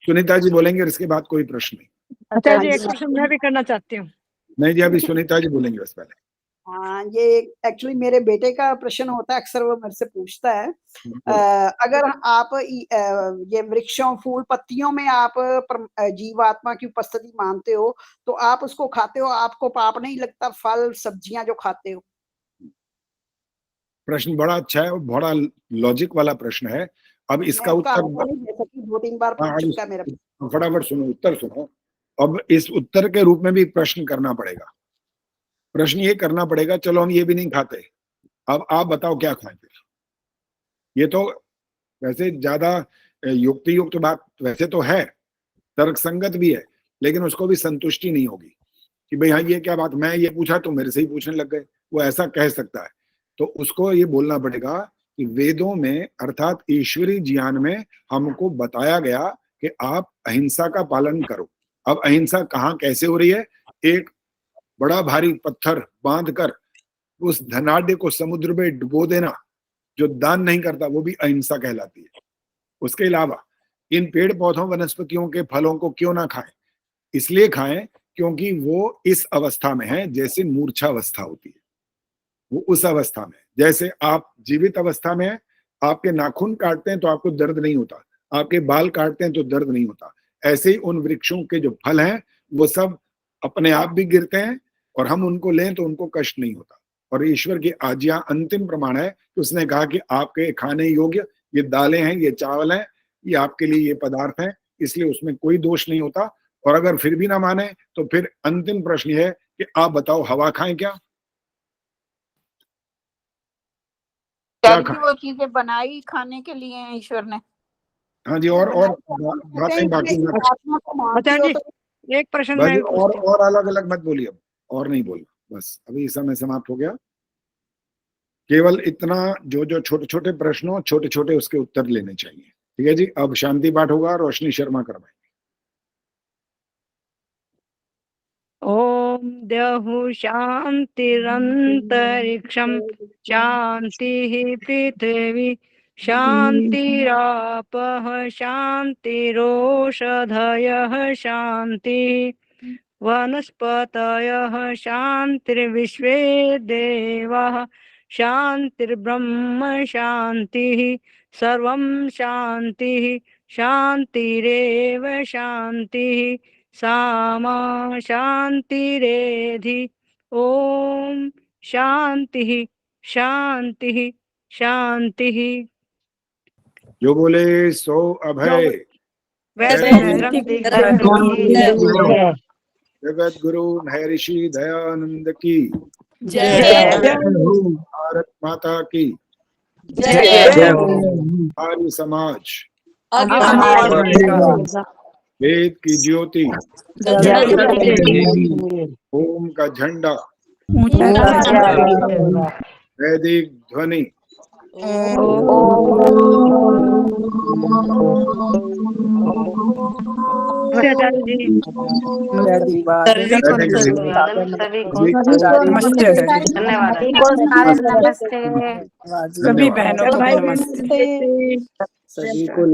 सुनीता जी बोलेंगे और इसके बाद कोई प्रश्न नहीं। अच्छा जी, एक क्वेश्चन मैं भी करना चाहती हूँ। नहीं जी, अभी सुनीता जी बोलेंगे बस पहले। हाँ, ये एक्चुअली मेरे बेटे का प्रश्न होता है, अक्सर वो मेरे से पूछता है। अगर आप ये वृक्षों, फूल, पत्तियों में आप जीवात्मा की उपस्थिति मानते हो, तो आप उसको खाते हो, आपको पाप नहीं लगता? फल सब्जियां जो खाते हो? प्रश्न बड़ा अच्छा है और बड़ा लॉजिक वाला प्रश्न है। अब इसका उत्तर 2-3 बार पूछ चुका मेरा। फटाफट सुनो, उत्तर सुनो। अब इस उत्तर के रूप में भी प्रश्न करना पड़ेगा। प्रश्न ये करना पड़ेगा, चलो हम ये भी नहीं खाते, अब आप बताओ क्या खाएं फिर। ये तो वैसे ज्यादा युक्ति युक्त बात वैसे तो है, तर्क संगत भी है, लेकिन उसको भी संतुष्टि नहीं होगी कि भाई हाँ ये क्या बात, मैं ये पूछा तो मेरे से ही पूछने लग गए, वो ऐसा कह सकता है। तो उसको ये बोलना पड़ेगा कि वेदों में अर्थात ईश्वरी ज्ञान में हमको बताया गया कि आप अहिंसा का पालन करो। अब अहिंसा कहाँ कैसे हो रही है? एक बड़ा भारी पत्थर बांधकर उस धनाढ्य को समुद्र में डुबो देना, जो दान नहीं करता, वो भी अहिंसा कहलाती है। उसके अलावा इन पेड़ पौधों वनस्पतियों के फलों को क्यों ना खाएं? इसलिए खाएं क्योंकि वो इस अवस्था में है जैसे मूर्छा अवस्था होती है, वो उस अवस्था में। जैसे आप जीवित अवस्था में है, आपके नाखून काटते हैं तो आपको दर्द नहीं होता, आपके बाल काटते हैं तो दर्द नहीं होता। ऐसे ही उन वृक्षों के जो फल हैं वो सब अपने आप भी गिरते हैं और हम उनको लें तो उनको कष्ट नहीं होता। और ईश्वर की आज्ञा अंतिम प्रमाण है कि उसने कहा कि आपके खाने योग्य ये दालें हैं, ये चावल हैं, ये आपके लिए ये पदार्थ हैं, इसलिए उसमें कोई दोष नहीं होता। और अगर फिर भी ना माने तो फिर अंतिम प्रश्न है कि आप बताओ हवा खाएं क्या? वो चीजें बनाई खाने के लिए हैं ईश्वर ने। हाँ जी, और बातें बाकी अच्छा जी, एक प्रश्न मैं और अलग अलग मत बोलिए, अब और नहीं बोलना, बस अभी समय समाप्त हो गया। केवल इतना, जो जो छोटे छोटे प्रश्न हो, छोटे छोटे उसके उत्तर लेने चाहिए। ठीक है जी, अब शांति पाठ होगा, रोशनी शर्मा करवाएंगे। ओम द्यौः शान्तिरन्तरिक्षं शान्तिः पृथिवी शान्तिरापः शान्तिरोषधयः शान्तिः वनस्पतयः शान्तिर्विश्वे देवाः शान्तिर्ब्रह्म शान्तिः सर्वं शान्तिः शान्तिरेव शान्तिः सामा शान्तिरेधि। ओम शांति शांति शांति। जो बोले सो अभय। जगत गुरु महर्षि दयानंद की जय। भारत माता की जय। आर्य समाज जय। वेद की ज्योति, ओम का झंडा, वैदिक ध्वनि, सभी बहनों को नमस्ते। सभी को